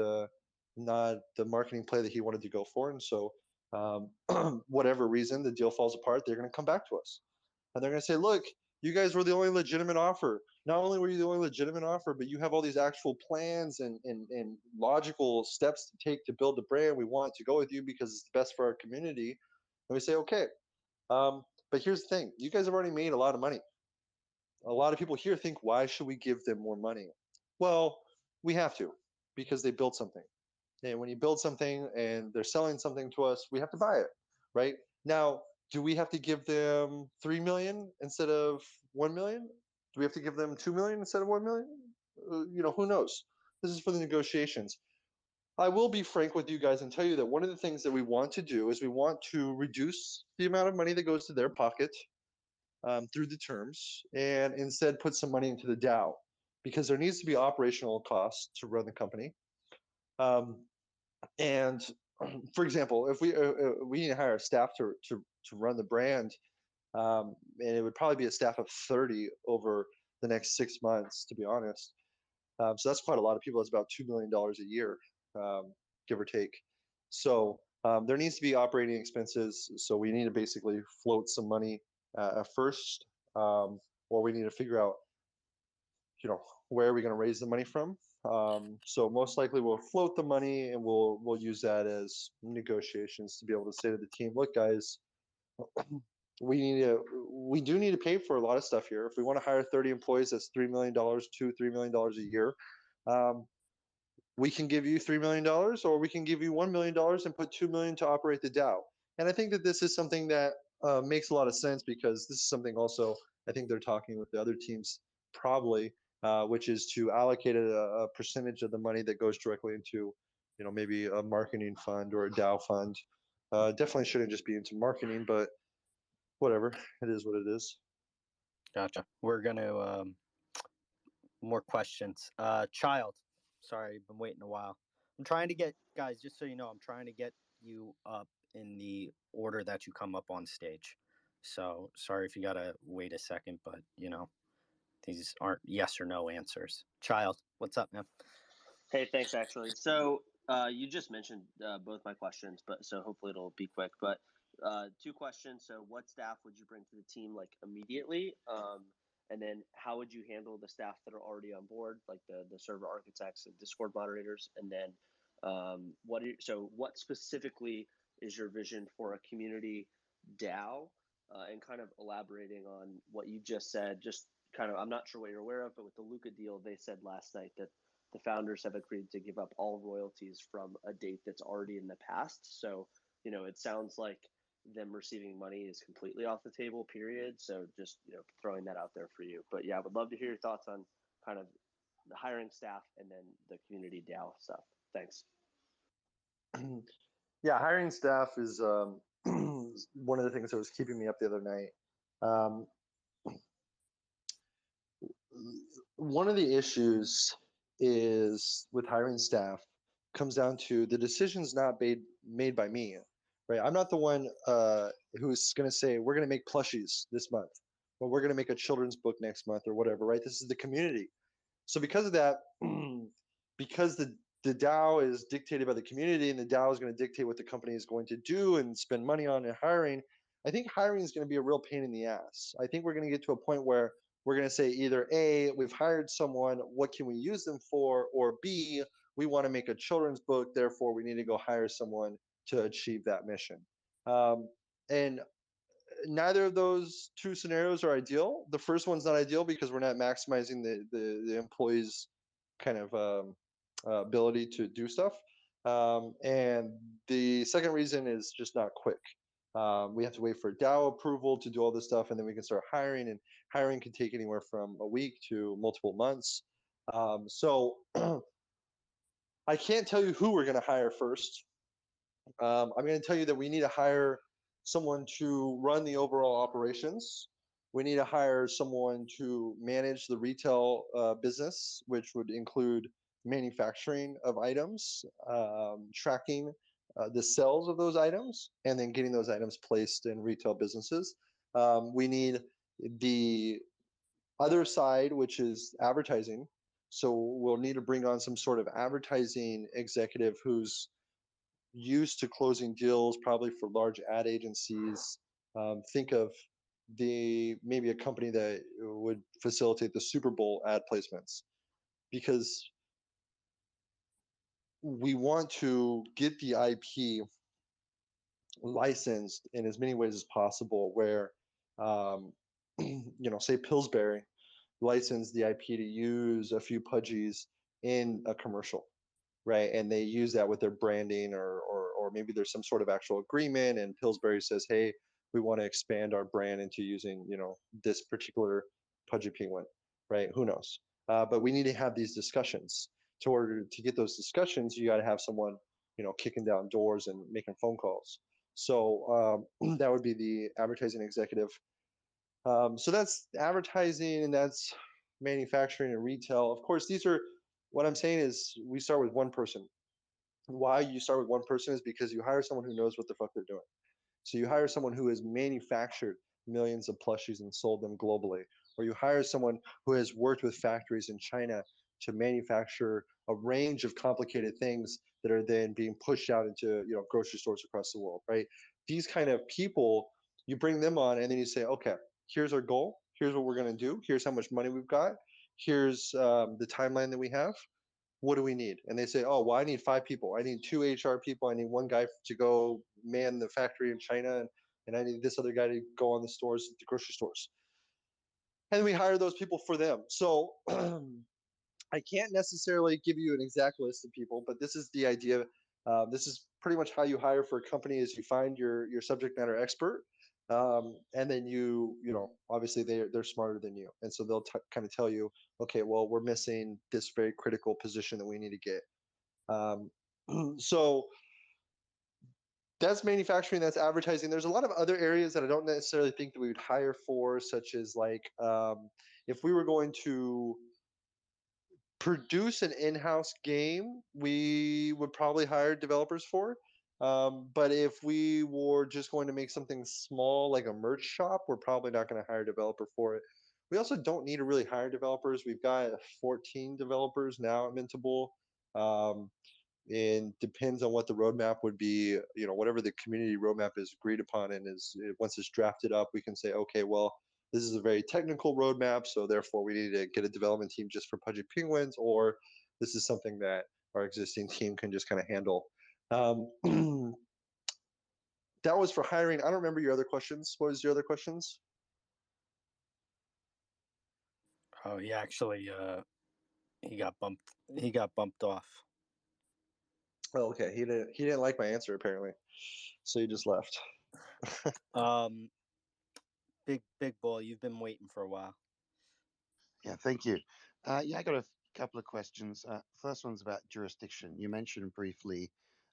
not the marketing play that he wanted to go for. And so whatever reason the deal falls apart, they're going to come back to us. And they're going to say, look, you guys were the only legitimate offer. Not only were you the only legitimate offer, but you have all these actual plans and logical steps to take to build the brand. We want to go with you because it's the best for our community. And we say, okay. But here's the thing. You guys have already made a lot of money. A lot of people here think, why should we give them more money? Well, we have to, because they built something. And when you build something and they're selling something to us, we have to buy it, right? Now, do we have to give them 3 million instead of 1 million? Do we have to give them 2 million instead of 1 million? Who knows? This is for the negotiations. I will be frank with you guys and tell you that one of the things that we want to do is we want to reduce the amount of money that goes to their pocket through the terms, and instead put some money into the DAO, because there needs to be operational costs to run the company. And for example, if we need to hire a staff to run the brand, and it would probably be a staff of 30 over the next 6 months, to be honest. So that's quite a lot of people. It's about $2 million a year, give or take. So there needs to be operating expenses. So we need to basically float some money first, or we need to figure out, where are we going to raise the money from? So most likely we'll float the money and we'll use that as negotiations to be able to say to the team, look, guys, we do need to pay for a lot of stuff here. If we want to hire 30 employees, that's $3 million, $3 million a year. We can give you $3 million, or we can give you $1 million and put $2 million to operate the DAO. And I think that this is something that makes a lot of sense, because this is something also I think they're talking with the other teams probably, which is to allocate a percentage of the money that goes directly into, maybe a marketing fund or a DAO fund. Definitely shouldn't just be into marketing, but whatever, it is what it is. Gotcha. We're going to more questions. Child, sorry, I've been waiting a while. I'm trying to get, guys, just so you know, I'm trying to get you up in the order that you come up on stage. So sorry if you gotta wait a second, but these aren't yes or no answers. Child, what's up, man? Hey, thanks, actually. So you just mentioned both my questions, but so hopefully it'll be quick. But two questions. So what staff would you bring to the team like immediately? And then how would you handle the staff that are already on board, like the server architects and Discord moderators? And then what specifically is your vision for a community DAO? And kind of elaborating on what you just said, just kind of, I'm not sure what you're aware of, but with the Luca deal, they said last night that the founders have agreed to give up all royalties from a date that's already in the past. So, it sounds like them receiving money is completely off the table, period. So just, throwing that out there for you. But yeah, I would love to hear your thoughts on kind of the hiring staff and then the community DAO stuff. Thanks. Yeah, hiring staff is one of the things that was keeping me up the other night. One of the issues is with hiring staff comes down to the decision's not made by me, right? I'm not the one who's going to say we're going to make plushies this month, or we're going to make a children's book next month, or whatever, right? This is the community. So because of that, because the DAO is dictated by the community, and the DAO is going to dictate what the company is going to do and spend money on and hiring, I think hiring is going to be a real pain in the ass. I think we're going to get to a point where we're going to say either A, we've hired someone, what can we use them for? Or B, we want to make a children's book, therefore we need to go hire someone to achieve that mission. And neither of those two scenarios are ideal. The first one's not ideal because we're not maximizing the employees' kind of ability to do stuff. And the second reason is just not quick. We have to wait for DAO approval to do all this stuff, and then we can start hiring, and hiring can take anywhere from a week to multiple months. So I can't tell you who we're going to hire first. I'm going to tell you that we need to hire someone to run the overall operations. We need to hire someone to manage the retail business, which would include manufacturing of items, tracking the sales of those items, and then getting those items placed in retail businesses. We need the other side, which is advertising. So we'll need to bring on some sort of advertising executive who's used to closing deals, probably for large ad agencies. Think of maybe a company that would facilitate the Super Bowl ad placements, because we want to get the IP licensed in as many ways as possible, where say Pillsbury licensed the IP to use a few Pudgies in a commercial, right? And they use that with their branding, or maybe there's some sort of actual agreement, and Pillsbury says, hey, we want to expand our brand into using, this particular Pudgy penguin, right? Who knows? But we need to have these discussions. In order to get those discussions, you got to have someone, kicking down doors and making phone calls. So that would be the advertising executive. So that's advertising, and that's manufacturing and retail. Of course, what I'm saying is we start with one person. Why you start with one person is because you hire someone who knows what the fuck they're doing. So you hire someone who has manufactured millions of plushies and sold them globally, or you hire someone who has worked with factories in China to manufacture a range of complicated things that are then being pushed out into grocery stores across the world, right? These kind of people, you bring them on, and then you say, okay, here's our goal, here's what we're going to do, here's how much money we've got, here's the timeline that we have. What do we need? And they say, oh, well, I need 5 people. I need 2 HR people. I need 1 guy to go man the factory in China. And I need this other guy to go on the stores, the grocery stores. And we hire those people for them. So I can't necessarily give you an exact list of people, but this is the idea. This is pretty much how you hire for a company: is you find your subject matter expert, and then obviously they're smarter than you, and so they'll kind of tell you, okay, well, we're missing this very critical position that we need to get. So that's manufacturing, that's advertising. There's a lot of other areas that I don't necessarily think that we would hire for, such as like if we were going to produce an in-house game, we would probably hire developers for. But if we were just going to make something small like a merch shop, we're probably not going to hire a developer for it. We also don't need to really hire developers. We've got 14 developers now at Mintable. Um, and depends on what the roadmap would be. Whatever the community roadmap is agreed upon, and once it's drafted up, we can say, okay, well, this is a very technical roadmap, so therefore we need to get a development team just for Pudgy Penguins, or this is something that our existing team can just kind of handle. That was for hiring. I don't remember your other questions. What was your other questions? Oh, he actually he got bumped off. Oh, okay. He didn't like my answer apparently, so he just left. Big ball, you've been waiting for a while. Yeah, thank you. Yeah, I got a couple of questions. First one's about jurisdiction. You mentioned briefly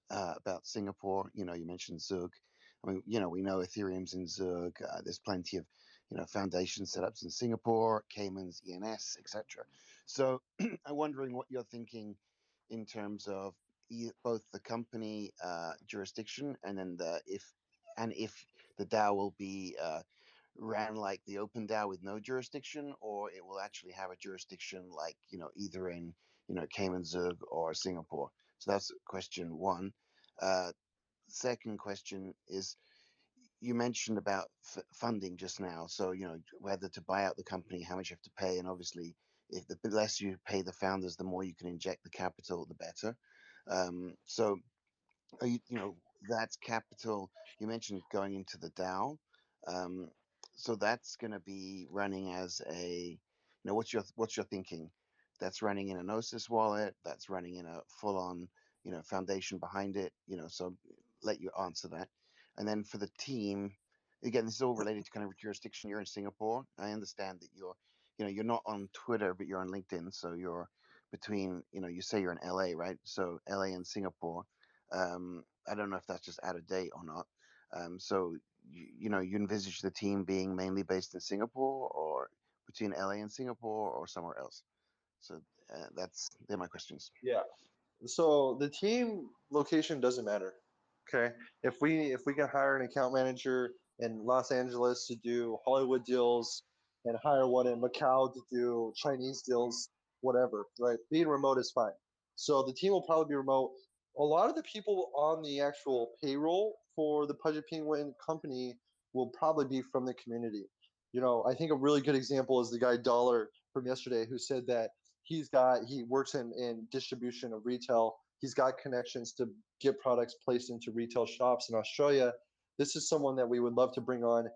about Singapore. You mentioned Zug. I mean, we know Ethereum's in Zug. There's plenty of, foundation setups in Singapore, Cayman's, ENS, etc. So I'm wondering what you're thinking in terms of both the company jurisdiction and then if the DAO will be ran like the open DAO with no jurisdiction, or it will actually have a jurisdiction like either in Cayman, Zug, or Singapore. So that's question one. Second question is, you mentioned about funding just now. So whether to buy out the company, how much you have to pay, and obviously if the less you pay the founders, the more you can inject the capital, the better. So that's capital. You mentioned going into the DAO. So that's going to be running as what's your thinking? That's running in a Gnosis wallet. That's running in a full-on, foundation behind it. So let you answer that. And then for the team, again, this is all related to kind of jurisdiction. You're in Singapore. I understand that you're not on Twitter, but you're on LinkedIn. So you're between, you say you're in LA, right? So LA and Singapore. I don't know if that's just out of date or not. So you envisage the team being mainly based in Singapore, or between LA and Singapore, or somewhere else. So they're my questions. Yeah. So the team location doesn't matter. Okay. If we can hire an account manager in Los Angeles to do Hollywood deals and hire one in Macau to do Chinese deals, whatever, right? Being remote is fine. So the team will probably be remote. A lot of the people on the actual payroll for the Pudgy Penguin company will probably be from the community. I think a really good example is the guy Dollar from yesterday who said that he works in distribution of retail. He's got connections to get products placed into retail shops in Australia. This is someone that we would love to bring on,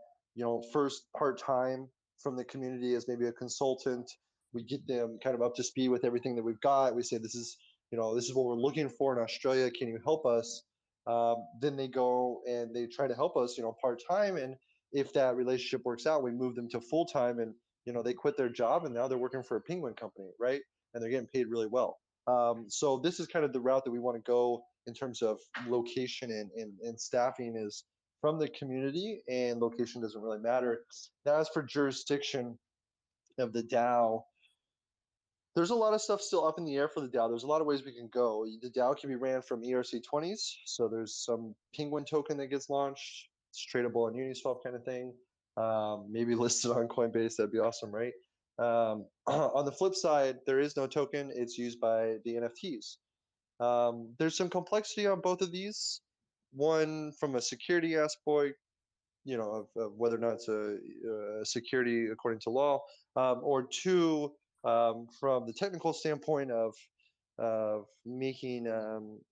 first part-time from the community as maybe a consultant. We get them kind of up to speed with everything that we've got. We say, this is what we're looking for in Australia. Can you help us? Then they go and they try to help us, part-time. And if that relationship works out, we move them to full-time, and they quit their job and now they're working for a penguin company, right? And they're getting paid really well. So this is kind of the route that we want to go in terms of location and staffing, is from the community, and location doesn't really matter. Now, as for jurisdiction of the DAO, there's a lot of stuff still up in the air for the DAO. There's a lot of ways we can go. The DAO can be ran from ERC20s. So there's some penguin token that gets launched. It's tradable on Uniswap kind of thing. Maybe listed on Coinbase. That'd be awesome, right? On the flip side, there is no token. It's used by the NFTs. There's some complexity on both of these. One, from a security aspect, of whether or not it's a security according to law, or two, from the technical standpoint of making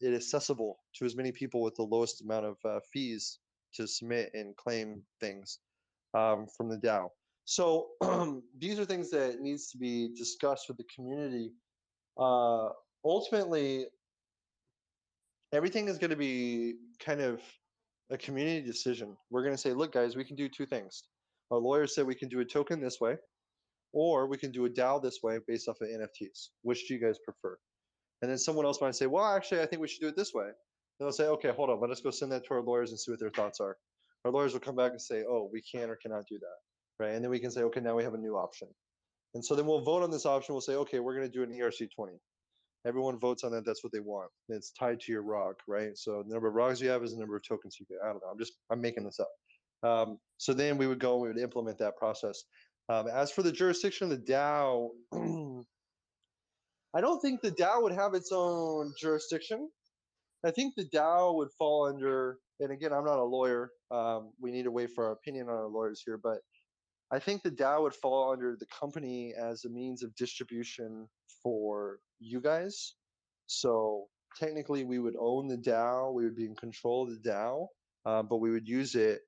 it accessible to as many people with the lowest amount of fees to submit and claim things from the DAO. So these are things that needs to be discussed with the community. Ultimately, everything is going to be kind of a community decision. We're going to say, look, guys, we can do two things. Our lawyers said we can do a token this way, or we can do a DAO this way based off of NFTs. Which do you guys prefer? And then someone else might say, well, actually, I think we should do it this way. And they'll say, okay, hold on, let us go send that to our lawyers and see what their thoughts are. Our lawyers will come back and say, oh, we can or cannot do that, right? And then we can say, okay, now we have a new option. And so then we'll vote on this option. We'll say, okay, we're going to do an ERC20. Everyone votes on that. That's what they want. It's tied to your ROG, right? So the number of ROGs you have is the number of tokens you get. I don't know. I'm making this up. So then we would go and we would implement that process. As for the jurisdiction of the DAO, I don't think the DAO would have its own jurisdiction. I think the DAO would fall under, and again, I'm not a lawyer. We need to wait for our opinion on our lawyers here, but I think the DAO would fall under the company as a means of distribution for you guys. So technically, we would own the DAO. We would be in control of the DAO, but we would use it,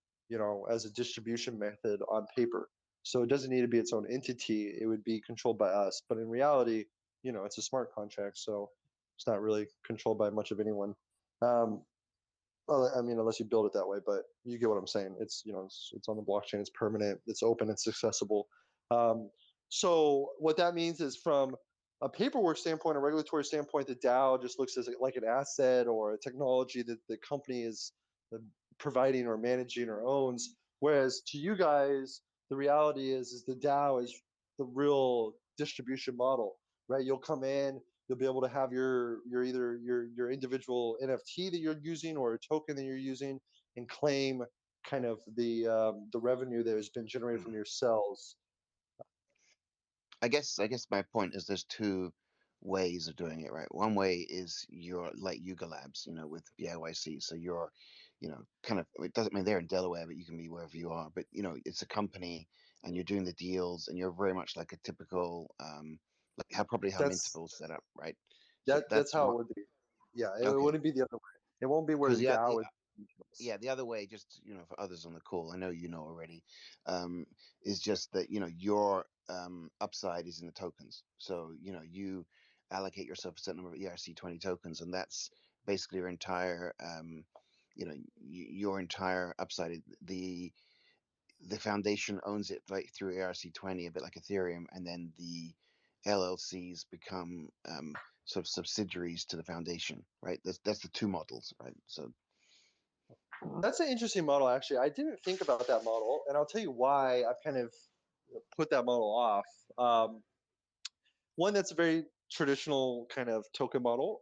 as a distribution method on paper. So it doesn't need to be its own entity. It would be controlled by us. But in reality, it's a smart contract, so it's not really controlled by much of anyone. Well, I mean, unless you build it that way, but you get what I'm saying. It's it's on the blockchain. It's permanent. It's open. It's accessible. So what that means is, from a paperwork standpoint, a regulatory standpoint, the DAO just looks as like an asset or a technology that the company is providing or managing or owns. Whereas to you guys, the reality is the DAO is the real distribution model, right? You'll come in, you'll be able to have your either your individual NFT that you're using or a token that you're using, and claim kind of the revenue that has been generated from your cells. I guess my point is there's two ways of doing it, right? One way is you're like Yuga Labs, with BIYC. So you're, kind of, it doesn't mean they're in Delaware, but you can be wherever you are. But it's a company, and you're doing the deals, and you're very much like a typical, like probably how That's Mintable's set up, right? So that's that's how what. it would be. Yeah, it Okay, wouldn't be the other way. It won't be where because the DAO is. the other way, just for others on the call, I know already, is just that your upside is in the tokens. So you allocate yourself a certain number of ERC20 tokens, and that's basically your entire your entire upside. The foundation owns it like through ERC20, a bit like Ethereum, and then the LLCs become sort of subsidiaries to the foundation, right? That's the two models, right? So That's an interesting model, actually. I didn't think about that model, and I'll tell you why I've kind of put that model off. One, that's a very traditional kind of token model,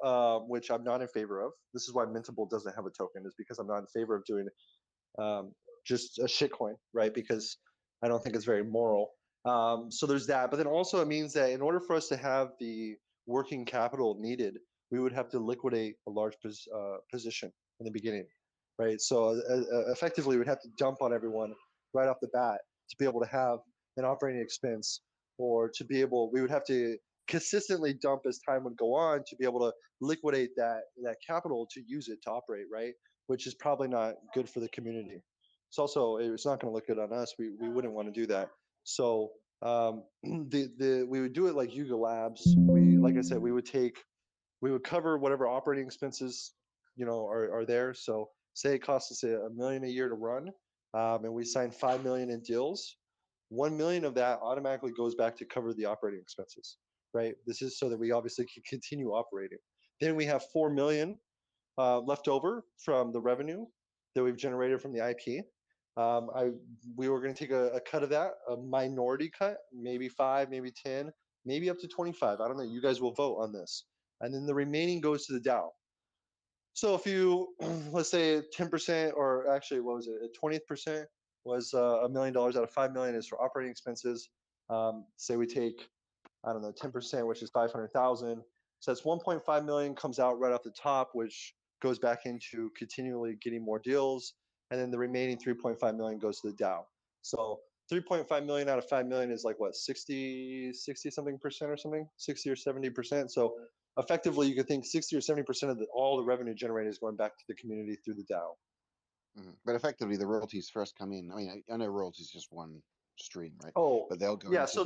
which I'm not in favor of. This is why Mintable doesn't have a token, is because I'm not in favor of doing um, just a shitcoin, right? Because I don't think it's very moral. So there's that. But then also it means that in order for us to have the working capital needed, we would have to liquidate a large position in the beginning, right? So effectively, we'd have to dump on everyone right off the bat to be able to have an operating expense, or to be able, we would have to consistently dump as time would go on to be able to liquidate that capital to use it to operate, right? Which is probably not good for the community. It's not going to look good on us. We wouldn't want to do that. So we would do it like Yuga Labs. Like I said, we would cover whatever operating expenses are there. So say it costs us $1 million a year to run, and we sign 5 million in deals. 1 million of that automatically goes back to cover the operating expenses, right? This is so that we obviously can continue operating. Then we have 4 million left over from the revenue that we've generated from the IP. We were going to take a cut of that, a minority cut, maybe 5, maybe 10, maybe up to 25. I don't know. You guys will vote on this. And then the remaining goes to the DAO. So if you, let's say 10%, or actually, what was it? 20% was $1 million out of 5 million is for operating expenses. Say we take, I don't know, 10%, which is 500,000. So that's 1.5 million comes out right off the top, which goes back into continually getting more deals. And then the remaining 3.5 million goes to the DAO. So 3.5 million out of 5 million is like what, 60 something percent or something, 60 or 70%. So effectively, you could think 60 or 70% of all the revenue generated is going back to the community through the DAO. But effectively, the royalties first come in. I mean, I know royalties is just one stream, right? Oh, But they'll go yeah. into So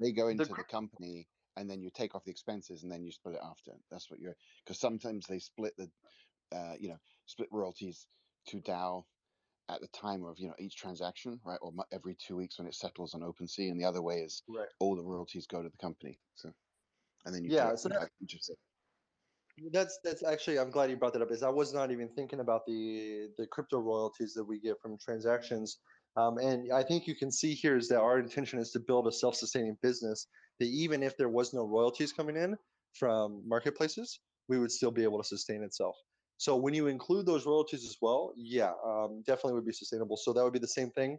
they go into the company, and then you take off the expenses, and then you split it after. That's what you're, because sometimes they split the, split royalties to DAO at the time of each transaction, right? Or every 2 weeks when it settles on OpenSea, and the other way is right. all the royalties go to the company. So, and then you Yeah. get So interesting. that's actually, I'm glad you brought that up, is I was not even thinking about the crypto royalties that we get from transactions. And I think you can see here is that our intention is to build a self-sustaining business that even if there was no royalties coming in from marketplaces, we would still be able to sustain itself. So when you include those royalties as well, yeah, definitely would be sustainable. So that would be the same thing.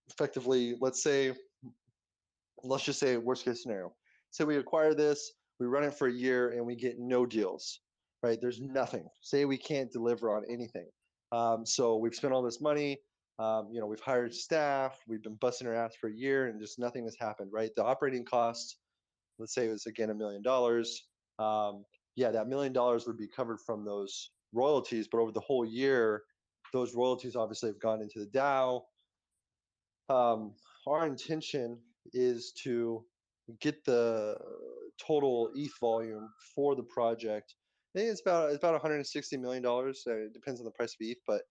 Effectively, let's just say worst case scenario. Say we acquire this, we run it for a year, and we get no deals, right? There's nothing. Say we can't deliver on anything. So we've spent all this money. We've hired staff. We've been busting our ass for a year, and just nothing has happened, right? The operating costs, let's say it was again $1 million. Yeah, that $1 million would be covered from those royalties, but over the whole year, those royalties obviously have gone into the DAO. Our intention is to get the total ETH volume for the project. I think it's about $160 million. It depends on the price of ETH, but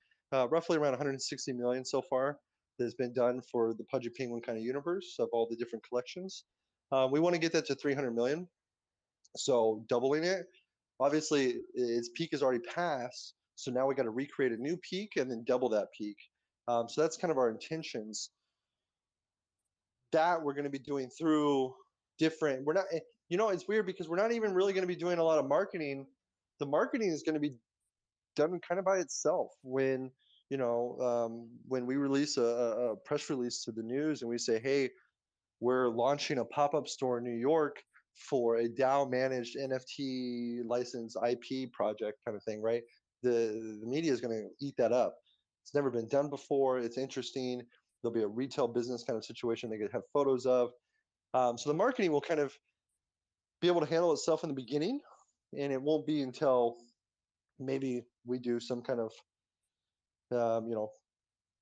roughly around 160 million so far that has been done for the Pudgy Penguin kind of universe of all the different collections. We want to get that to 300 million, so doubling it. Obviously, its peak is already passed, so now we got to recreate a new peak and then double that peak. So that's kind of our intentions. That we're going to be doing through different, we're not, it's weird because we're not even really going to be doing a lot of marketing. The marketing is going to be done kind of by itself when when we release a press release to the news and we say, hey, we're launching a pop-up store in New York for a DAO managed NFT license IP project kind of thing, right? The media is going to eat that up. It's never been done before. It's interesting. There'll be a retail business kind of situation they could have photos of. So the marketing will kind of be able to handle itself in the beginning, and it won't be until maybe we do some kind of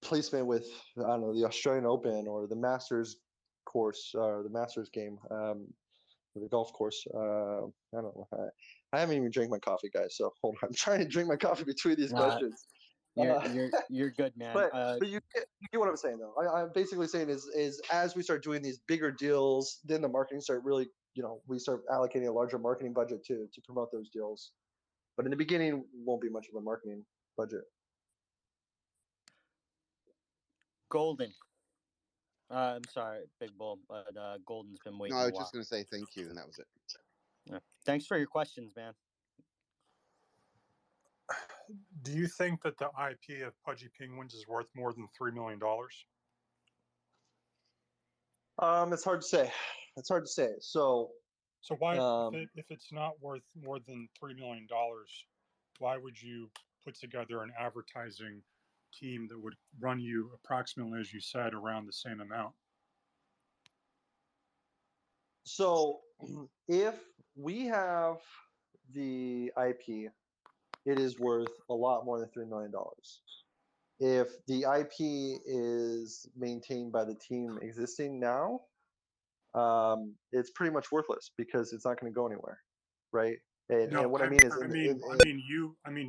placement with, I don't know, the Australian Open or the Masters course or the Masters game, or the golf course. I don't know. I haven't even drank my coffee, guys. So hold on. I'm trying to drink my coffee between these questions. You're good, man. But you get what I'm saying, though. I'm basically saying is as we start doing these bigger deals, then the marketing start really, we start allocating a larger marketing budget to promote those deals. But in the beginning, won't be much of a marketing budget. Golden. I'm sorry, Big Bull, but Golden's been waiting. No, I a was while. just going to say thank you, and that was it. Yeah. Thanks for your questions, man. Do you think that the IP of Pudgy Penguins is worth more than $3 million? It's hard to say. It's hard to say. So why, if it's not worth more than $3 million, why would you put together an advertising team that would run you approximately, as you said, around the same amount? So if we have the IP, it is worth a lot more than $3 million. If the IP is maintained by the team existing now, it's pretty much worthless because it's not going to go anywhere, right? And what I mean is, I mean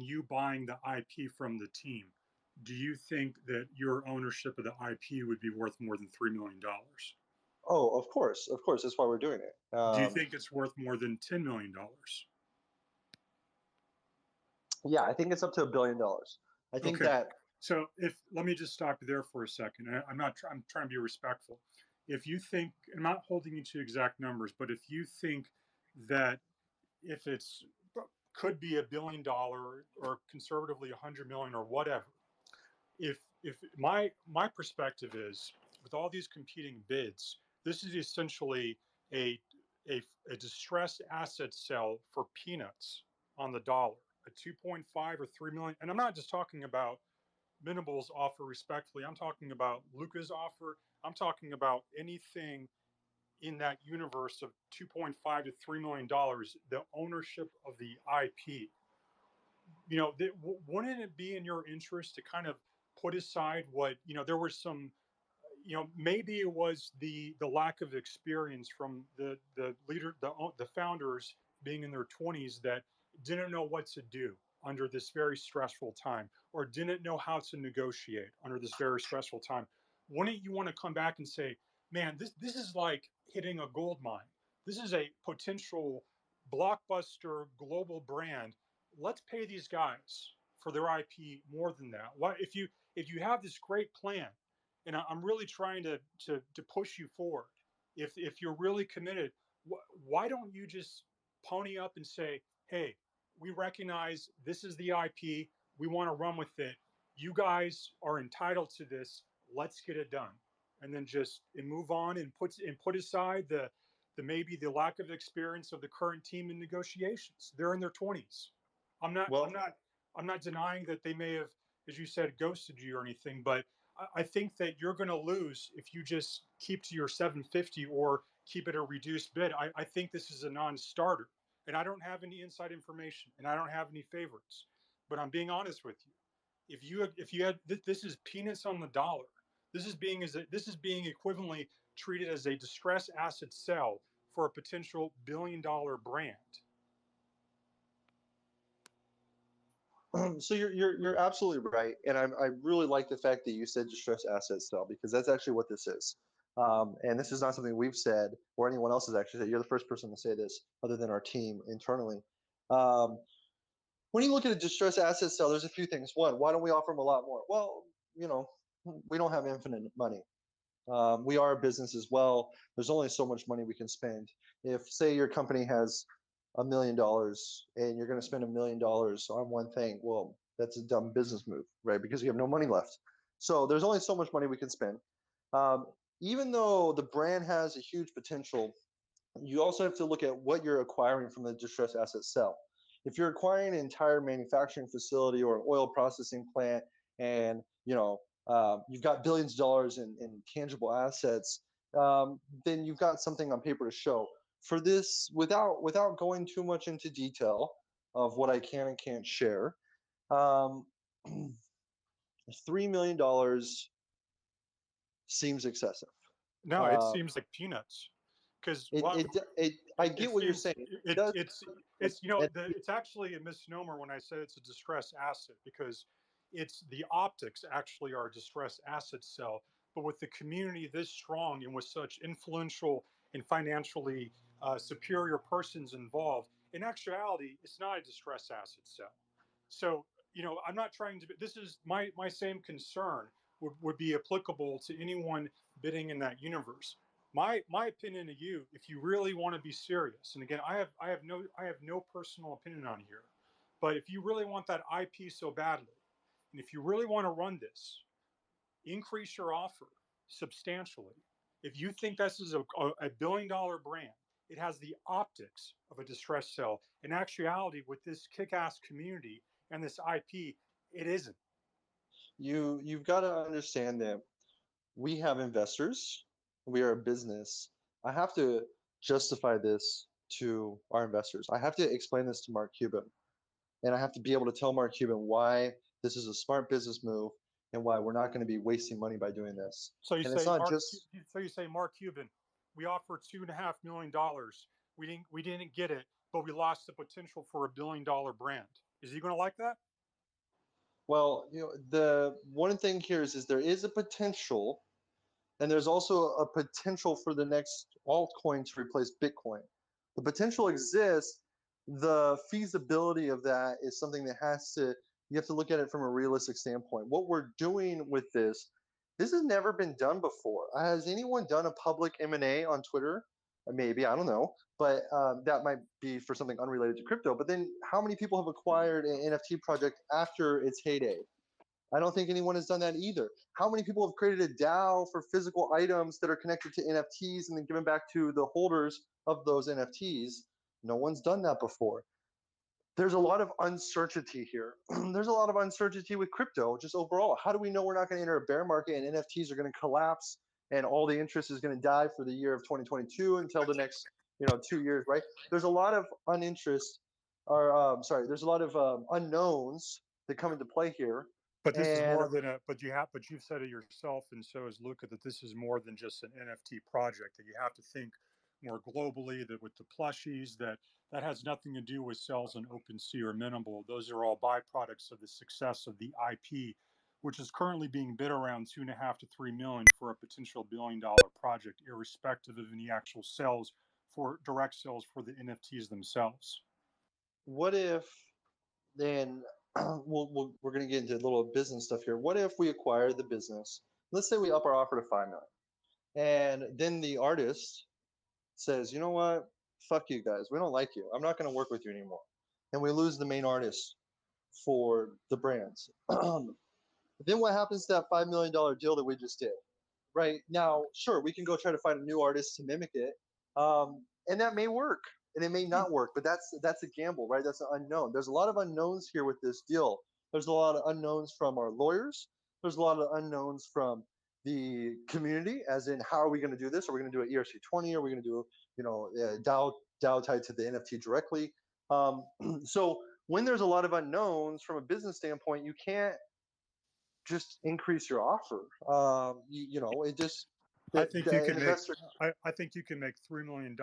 you buying the IP from the team. Do you think that your ownership of the IP would be worth more than $3 million? Oh, of course, that's why we're doing it. Do you think it's worth more than $10 million? Yeah, I think it's up to $1 billion. I think that. So let me just stop you there for a second. I'm trying to be respectful. If you think, I'm not holding you to exact numbers, but if you think that if it's could be $1 billion or conservatively 100 million or whatever, if my perspective is with all these competing bids, this is essentially a distressed asset sell for peanuts on the dollar, a 2.5 or 3 million. And I'm not just talking about Mintable's offer respectfully. I'm talking about Luca's offer. I'm talking about anything in that universe of 2.5 to $3 million, the ownership of the IP. Wouldn't it be in your interest to kind of put aside what, there was some, maybe it was the lack of experience from the leader, the founders being in their 20s that didn't know what to do under this very stressful time, or didn't know how to negotiate under this very stressful time. Wouldn't you want to come back and say, man, this is like hitting a gold mine. This is a potential blockbuster global brand. Let's pay these guys for their IP more than that. What if if you have this great plan, and I'm really trying to push you forward, if you're really committed, why don't you just pony up and say, hey, we recognize this is the IP, we want to run with it, you guys are entitled to this, let's get it done, and then just and move on and put aside the maybe the lack of experience of the current team in negotiations. They're in their 20s. I'm not I'm Well, not I'm not denying that they may have, as you said, ghosted you or anything, but I think that you're going to lose if you just keep to your 750 or keep it a reduced bid. I think this is a non-starter, and I don't have any inside information, and I don't have any favorites. But I'm being honest with you. If you had this is peanuts on the dollar. This is being equivalently treated as a distressed asset sell for a potential billion-dollar brand. so you're absolutely right, and I really like the fact that you said distressed asset sell, because that's actually what this is. And this is not something we've said or anyone else has actually said. You're the first person to say this, other than our team internally. Um, when you look at a distressed asset sell, there's a few things. One, why don't we offer them a lot more? Well, we don't have infinite money. We are a business as well. There's only so much money we can spend. If, say, your company has $1 million and you're going to spend $1 million on one thing, well, that's a dumb business move, right? Because you have no money left. So there's only so much money we can spend. Even though the brand has a huge potential, you also have to look at what you're acquiring from the distressed asset sell. If you're acquiring an entire manufacturing facility or an oil processing plant, and you've got billions of dollars in tangible assets, then you've got something on paper to show. For this, without going too much into detail of what I can and can't share, um, $3 million seems excessive. No, it Uh, seems like peanuts. Because it, well, I it get what you're seems saying. It does, it's and it's actually a misnomer when I said it's a distressed asset, because it's the optics actually are a distressed asset sell, but with the community this strong and with such influential and financially superior persons involved, in actuality it's not a distressed asset sell. So I'm not trying to, this is my same concern would be applicable to anyone bidding in that universe. My opinion to you, if you really want to be serious, and again, I have no personal opinion on here, but if you really want that IP so badly, and if you really want to run this, increase your offer substantially. If you think this is a billion-dollar brand, it has the optics of a distress sell. In actuality, with this kick-ass community and this IP, it isn't. you've got to understand that we have investors. We are a business. I have to justify this to our investors. I have to explain this to Mark Cuban, and I have to be able to tell Mark Cuban why this is a smart business move and why we're not going to be wasting money by doing this. So you And it's say, not just, Mark Cuban, we offered $2.5 million. We didn't get it, but we lost the potential for a billion-dollar brand. Is he going to like that? well, the one thing here is there is a potential, and there's also a potential for the next altcoin to replace Bitcoin. The potential exists. The feasibility of that is something that you have to look at it from a realistic standpoint. What we're doing with this has never been done before. Has anyone done a public M&A on Twitter? Maybe, I don't know, but that might be for something unrelated to crypto. But then how many people have acquired an NFT project after its heyday? I don't think anyone has done that either. How many people have created a DAO for physical items that are connected to NFTs and then given back to the holders of those NFTs? No one's done that before. There's a lot of uncertainty here. There's a lot of uncertainty with crypto, just overall. How do we know we're not going to enter a bear market and NFTs are going to collapse and all the interest is going to die for the year of 2022 until the next 2 years, right? There's a lot of uninterest, or there's a lot of unknowns that come into play here. But this is And more than a. But you've said it yourself, and so has Luca, that this is more than just an NFT project. That you have to think more globally. That with the plushies, that has nothing to do with sales on OpenSea or Mintable. Those are all byproducts of the success of the IP, which is currently being bid around 2.5 to 3 million for a potential billion-dollar project, irrespective of any actual sales for direct sales for the NFTs themselves. what if then we're going to get into a little business stuff here. What if we acquire the business? Let's say we up our offer to 5 million, and then the artist says, you know what? Fuck you guys. We don't like you. I'm not going to work with you anymore. And we lose the main artist for the brands. Then what happens to that $5 million deal that we just did? Right now, sure, we can go try to find a new artist to mimic it, and that may work, and it may not work. But that's a gamble, right? That's an unknown. There's a lot of unknowns here with this deal. There's a lot of unknowns from our lawyers. There's a lot of unknowns from the community, as in how are we going to do this? Are we going to do an ERC20? Are we going to do DAO tied to the NFT directly? So when there's a lot of unknowns from a business standpoint, you can't just increase your offer. It just I think you the can make investor. I think you can make $3 million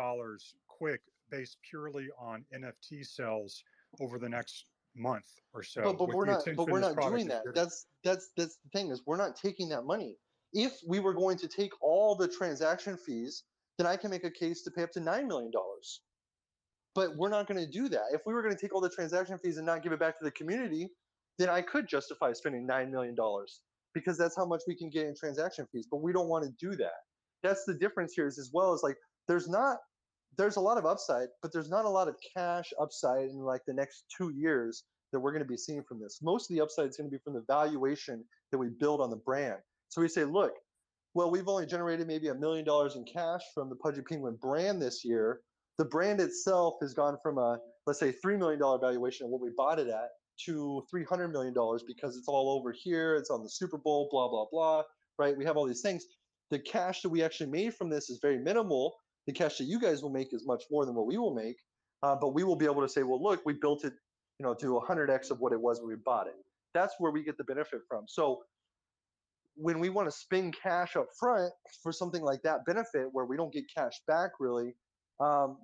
quick based purely on NFT sales over the next month or so But with we're the not. But attention we're this not product doing is that. getting. That's the thing is we're not taking that money. If we were going to take all the transaction fees, then I can make a case to pay up to $9 million. But we're not going to do that. If we were going to take all the transaction fees and not give it back to the community, then I could justify spending $9 million because that's how much we can get in transaction fees. But we don't want to do that. That's the difference here. Is as well as like there's a lot of upside, but there's not a lot of cash upside in like the next 2 years that we're going to be seeing from this. Most of the upside is going to be from the valuation that we build on the brand. So we say, look, well, we've only generated maybe $1 million in cash from the Pudgy Penguin brand this year. The brand itself has gone from a, let's say, $3 million valuation of what we bought it at to $300 million because it's all over here. It's on the Super Bowl, blah, blah, blah, right? We have all these things. The cash that we actually made from this is very minimal. The cash that you guys will make is much more than what we will make. But we will be able to say, well, look, we built it, to 100x of what it was when we bought it. That's where we get the benefit from. So when we want to spend cash up front for something like that benefit where we don't get cash back really,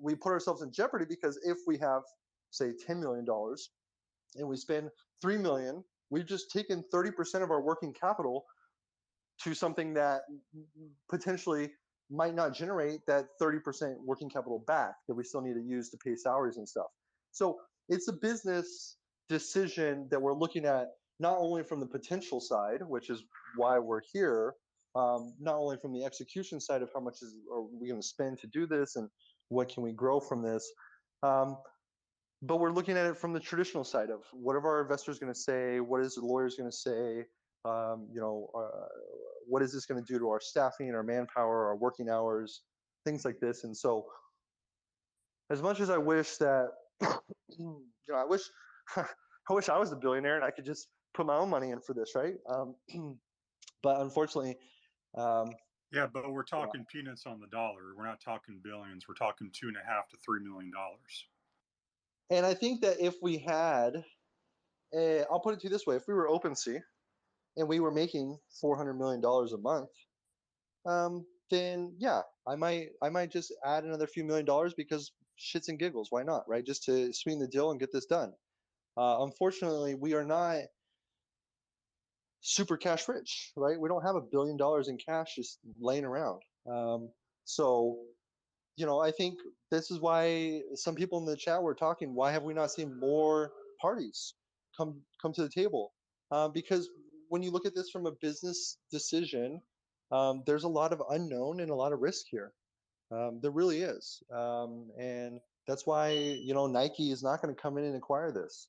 we put ourselves in jeopardy because if we have, say, $10 million and we spend $3 million, we've just taken 30% of our working capital to something that potentially might not generate that 30% working capital back that we still need to use to pay salaries and stuff. So it's a business decision that we're looking at not only from the potential side, which is why we're here, not only from the execution side of how much are we going to spend to do this and what can we grow from this, but we're looking at it from the traditional side of what are our investors going to say, what is the lawyers going to say, what is this going to do to our staffing, our manpower, our working hours, things like this. And so as much as I wish that, I wish I wish I was a billionaire and I could just put my own money in for this, right? But unfortunately, yeah, but we're talking peanuts on the dollar. We're not talking billions. We're talking $2.5 to $3 million. And I think that if we had, I'll put it to you this way: if we were OpenSea and we were making $400 million a month, then yeah, I might just add another few $1,000,000 because shits and giggles, why not, right? Just to sweeten the deal and get this done. Unfortunately, we are not super cash rich, right? We don't have $1 billion in cash just laying around. So, I think this is why some people in the chat were talking, why have we not seen more parties come to the table? Because when you look at this from a business decision, there's a lot of unknown and a lot of risk here. There really is. And that's why, Nike is not going to come in and acquire this.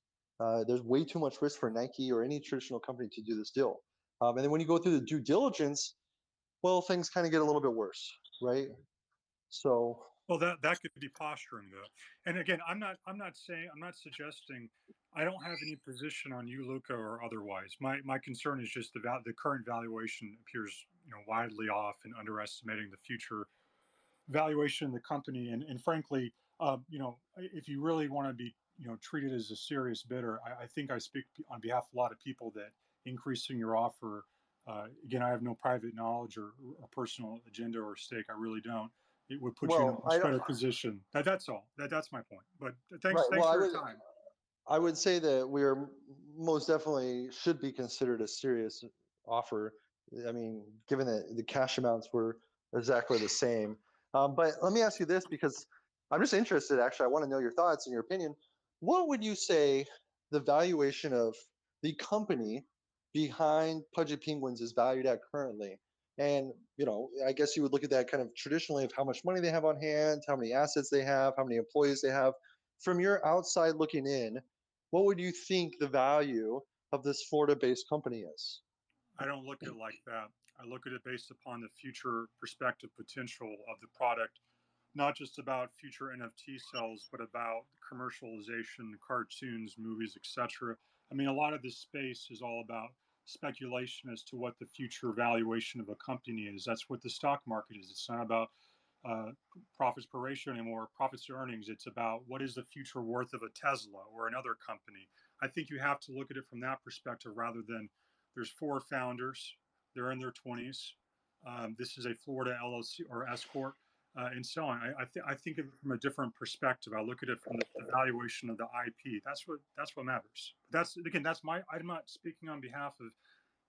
There's way too much risk for Nike or any traditional company to do this deal. And then when you go through the due diligence, well, things kind of get a little bit worse, right? So. Well, that could be posturing, though. And again, I'm not suggesting. I don't have any position on you, Luca, or otherwise. My concern is just the current valuation appears widely off and underestimating the future valuation of the company. And frankly, if you really want to be treated as a serious bidder, I think I speak on behalf of a lot of people that increasing your offer. Again, I have no private knowledge or personal agenda or stake. I really don't. It would put you in a much better position. That's all. That's my point. But thanks for your time. I would say that we are most definitely should be considered a serious offer. I mean, given that the cash amounts were exactly the same. But let me ask you this, because I'm just interested, actually. I want to know your thoughts and your opinion. What would you say the valuation of the company behind Pudgy Penguins is valued at currently. And, I guess you would look at that kind of traditionally of how much money they have on hand, how many assets they have, how many employees they have. From your outside looking in, what would you think the value of this Florida-based company is? I don't look at it like that. I look at it based upon the future perspective potential of the product, not just about future NFT sales, but about commercialization, cartoons, movies, etc. I mean, a lot of this space is all about speculation as to what the future valuation of a company is. That's what the stock market is. It's not about uh, profits per ratio anymore, profits to earnings. It's about what is the future worth of a Tesla or another company. I think you have to look at it from that perspective rather than there's 4 founders, they're in their 20s. This is a Florida LLC or S corp, and so on. I think of it from a different perspective. I look at it from the valuation of the IP. That's what matters. But that's my. I'm not speaking on behalf of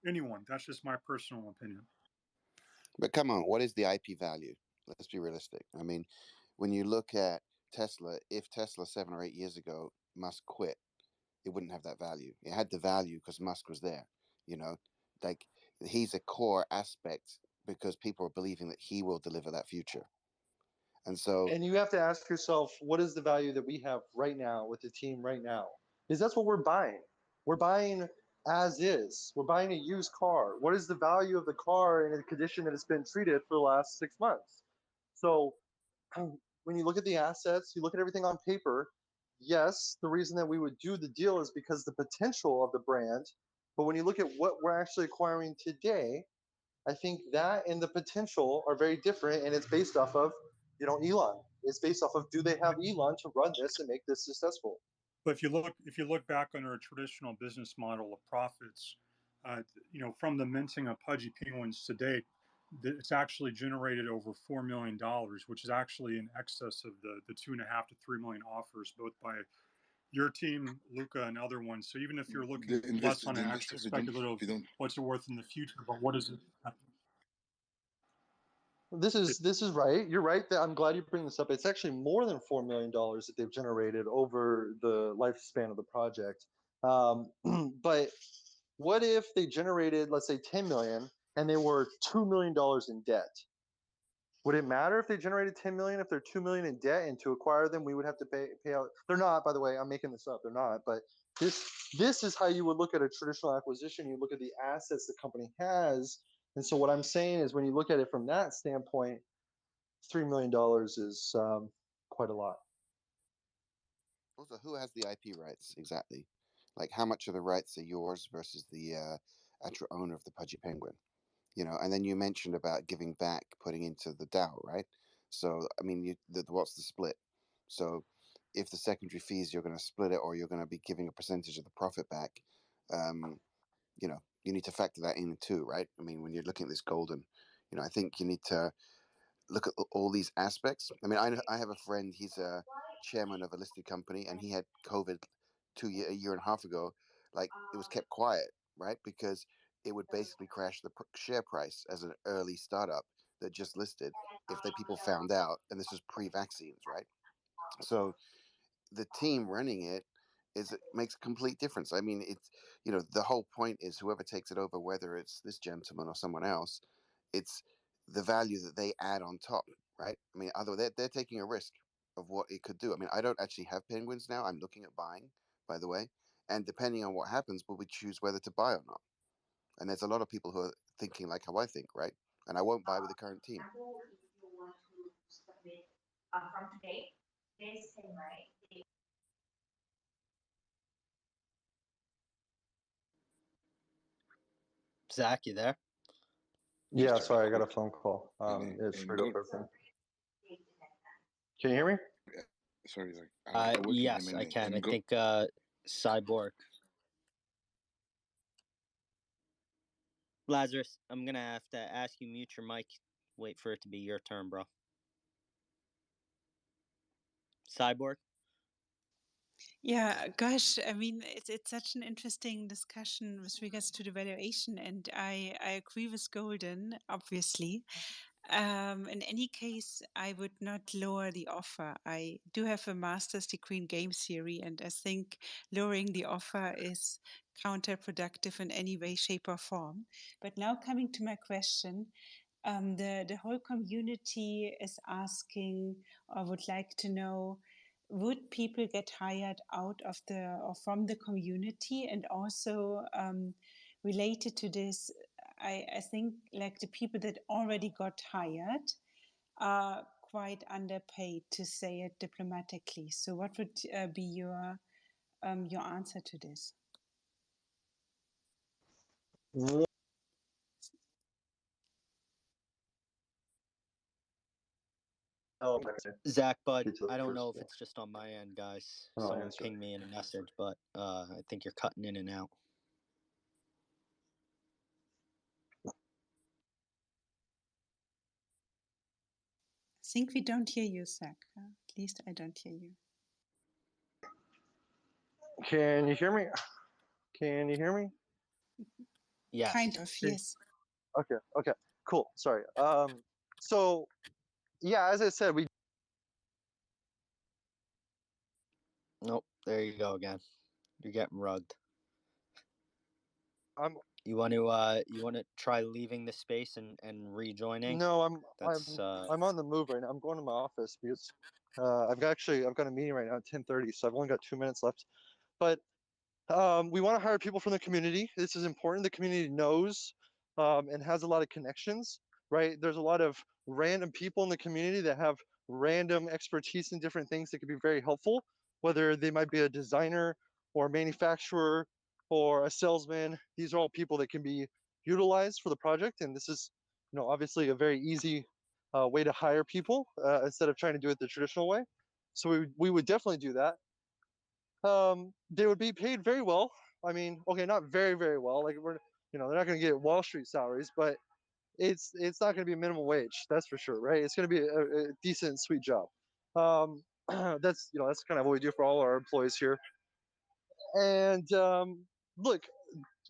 anyone. That's just my personal opinion. But come on, what is the IP value? Let's be realistic. I mean, when you look at Tesla, if Tesla 7 or 8 years ago Musk quit, it wouldn't have that value. It had the value because Musk was there. Like he's a core aspect because people are believing that he will deliver that future. And so, And you have to ask yourself, what is the value that we have right now with the team right now? Because that's what we're buying. We're buying as is. We're buying a used car. What is the value of the car in the condition that it's been treated for the last 6 months? So when you look at the assets, you look at everything on paper, yes, the reason that we would do the deal is because the potential of the brand. But when you look at what we're actually acquiring today, I think that and the potential are very different, and it's based off of, Elon. It's based off of, do they have Elon to run this and make this successful? But if you look back under a traditional business model of profits, from the minting of Pudgy Penguins to date, it's actually generated over $4 million, which is actually in excess of the 2.5 to 3 million offers, both by your team, Luca, and other ones. So even if you're looking less on an actual speculative, what's it worth in the future, but what is it? This is right. You're right. That I'm glad you bring this up. It's actually more than $4 million that they've generated over the lifespan of the project. But what if they generated, let's say, 10 million, and they were $2 million in debt? Would it matter if they generated 10 million if they're 2 million in debt, and to acquire them we would have to pay out? They're not, by the way. I'm making this up. They're not. But this is how you would look at a traditional acquisition. You look at the assets the company has, and so what I'm saying is, when you look at it from that standpoint, $3 million is quite a lot. also, who has the IP rights exactly? Like, how much of the rights are yours versus the actual owner of the Pudgy Penguin? And then you mentioned about giving back, putting into the DAO, right? So, I mean, what's the split? So, if the secondary fees, you're going to split it, or you're going to be giving a percentage of the profit back, you need to factor that in too, right? I mean, when you're looking at this golden, I think you need to look at all these aspects. I mean, I have a friend, he's a chairman of a listed company, and he had COVID a year and a half ago. Like, it was kept quiet, right? Because it would basically crash the share price as an early startup that just listed if people found out, and this was pre-vaccines, right? So the team running it makes a complete difference. I mean, it's the whole point is whoever takes it over, whether it's this gentleman or someone else, it's the value that they add on top, right? I mean, other they're taking a risk of what it could do. I mean, I don't actually have penguins now. I'm looking at buying, by the way, and depending on what happens, will we choose whether to buy or not? And there's a lot of people who are thinking like how I think, right? And I won't buy with the current team. Zach, you there? Yeah, sorry, I got a phone call. It's straight up person. Can you hear me? Sorry, Zach. Yes, I can. I think Cyborg. Lazarus, I'm going to have to ask you mute your mic. Wait for it to be your turn, bro. Cyborg? Yeah, gosh, I mean, it's such an interesting discussion with regards to the valuation, and I agree with Golden, obviously. In any case, I would not lower the offer. I do have a master's degree in game theory, and I think lowering the offer is counterproductive in any way, shape, or form. But now coming to my question, the whole community is asking or would like to know, would people get hired out of the or from the community? And also related to this, I think like the people that already got hired are quite underpaid, to say it diplomatically. So what would be your answer to this? Oh, Zach, but get to I the don't first know if one. it's just on my end, guys. Oh, Someone answer. pinged me in a message, but I think you're cutting in and out. I think we don't hear you, Zach. At least I don't hear you. Can you hear me? Can you hear me? Yes. Kind of, yes. Okay, cool. Sorry. So yeah, as I said, Nope. There you go again. You're getting rugged. I'm You want to try leaving the space and rejoining? no, I'm That's I'm on the move right now. I'm going to my office because I've got a meeting right now at 10:30, so I've only got 2 minutes left. But we want to hire people from the community. This is important. The community knows and has a lot of connections, right? There's a lot of random people in the community that have random expertise in different things that could be very helpful, whether they might be a designer or a manufacturer or a salesman. These are all people that can be utilized for the project. And this is, obviously a very easy way to hire people instead of trying to do it the traditional way. So we would definitely do that. They would be paid very well. I mean, okay, not very, very well. Like they're not going to get Wall Street salaries, but it's not going to be minimum wage. That's for sure, right? It's going to be a decent, sweet job. That's kind of what we do for all our employees here. And look,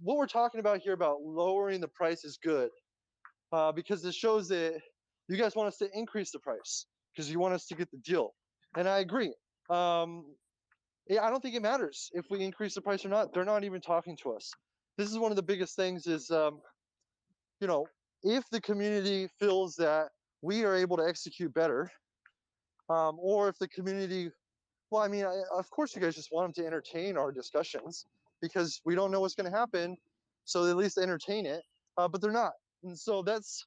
what we're talking about here about lowering the price is good because it shows that you guys want us to increase the price because you want us to get the deal, and I agree. Yeah, I don't think it matters if we increase the price or not. They're not even talking to us. This is one of the biggest things is, if the community feels that we are able to execute better, or if the community, well, I mean, of course you guys just want them to entertain our discussions because we don't know what's going to happen. So they at least entertain it, but they're not. And so that's,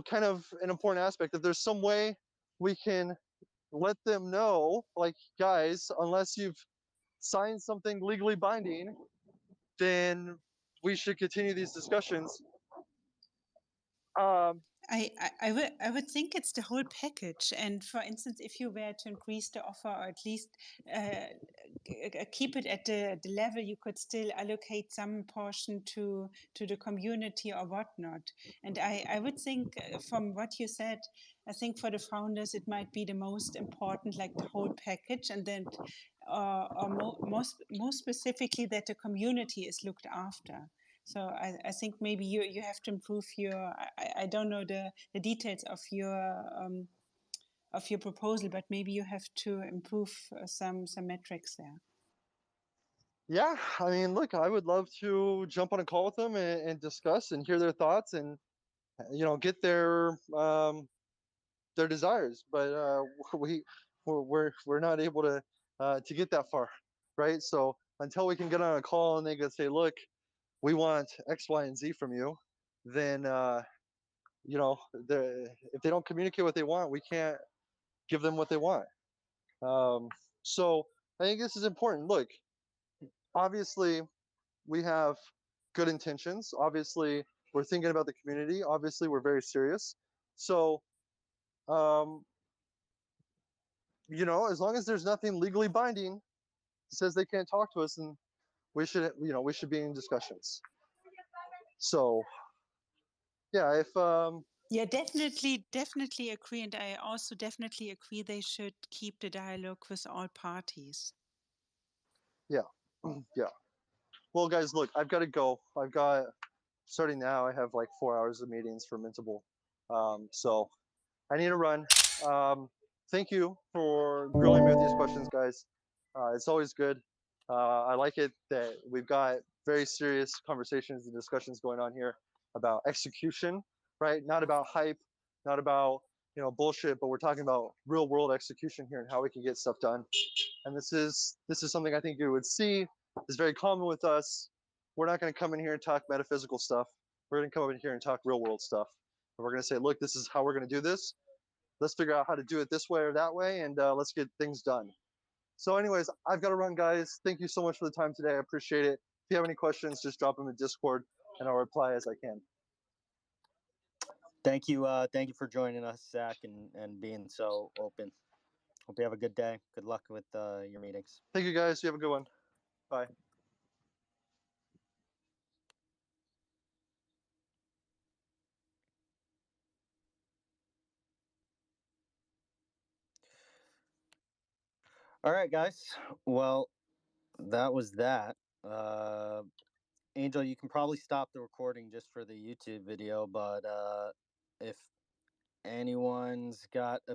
kind of an important aspect. If there's some way we can let them know, like, guys, unless you've sign something legally binding, then we should continue these discussions. I would think it's the whole package. And for instance, if you were to increase the offer or at least keep it at the level, you could still allocate some portion to the community or whatnot. And I would think from what you said, I think for the founders it might be the most important, like the whole package, and then or most specifically that the community is looked after. So I think maybe you have to improve your. I don't know the details of your proposal, but maybe you have to improve some metrics there. Yeah, I mean, look, I would love to jump on a call with them and discuss and hear their thoughts and get their desires. But we're not able to get that far, right? So until we can get on a call and they can say, look, we want X, Y, and Z from you, then if they don't communicate what they want, we can't give them what they want. So I think this is important. Look, obviously, we have good intentions. Obviously, we're thinking about the community. Obviously, we're very serious. So, um, as long as there's nothing legally binding that says they can't talk to us, and we should be in discussions. So, yeah, if Yeah, definitely agree, and I also definitely agree they should keep the dialogue with all parties. yeah, yeah. Well, guys, look, I've got to go. Starting now. I have like 4 hours of meetings for Mintable. So I need to run. Thank you for grilling me with these questions, guys. It's always good. I like it that we've got very serious conversations and discussions going on here about execution, right? Not about hype, not about bullshit, but we're talking about real world execution here and how we can get stuff done. And this is something I think you would see is very common with us. We're not going to come in here and talk metaphysical stuff. We're going to come in here and talk real world stuff. And we're going to say, look, this is how we're going to do this. Let's figure out how to do it this way or that way, and let's get things done. So anyways, I've got to run, guys. Thank you so much for the time today. I appreciate it. If you have any questions, just drop them in Discord, and I'll reply as I can. Thank you for joining us, Zach, and being so open. Hope you have a good day. Good luck with your meetings. Thank you, guys. You have a good one. Bye. All right, guys. Well, that was that. Angel, you can probably stop the recording just for the YouTube video, but if anyone's got a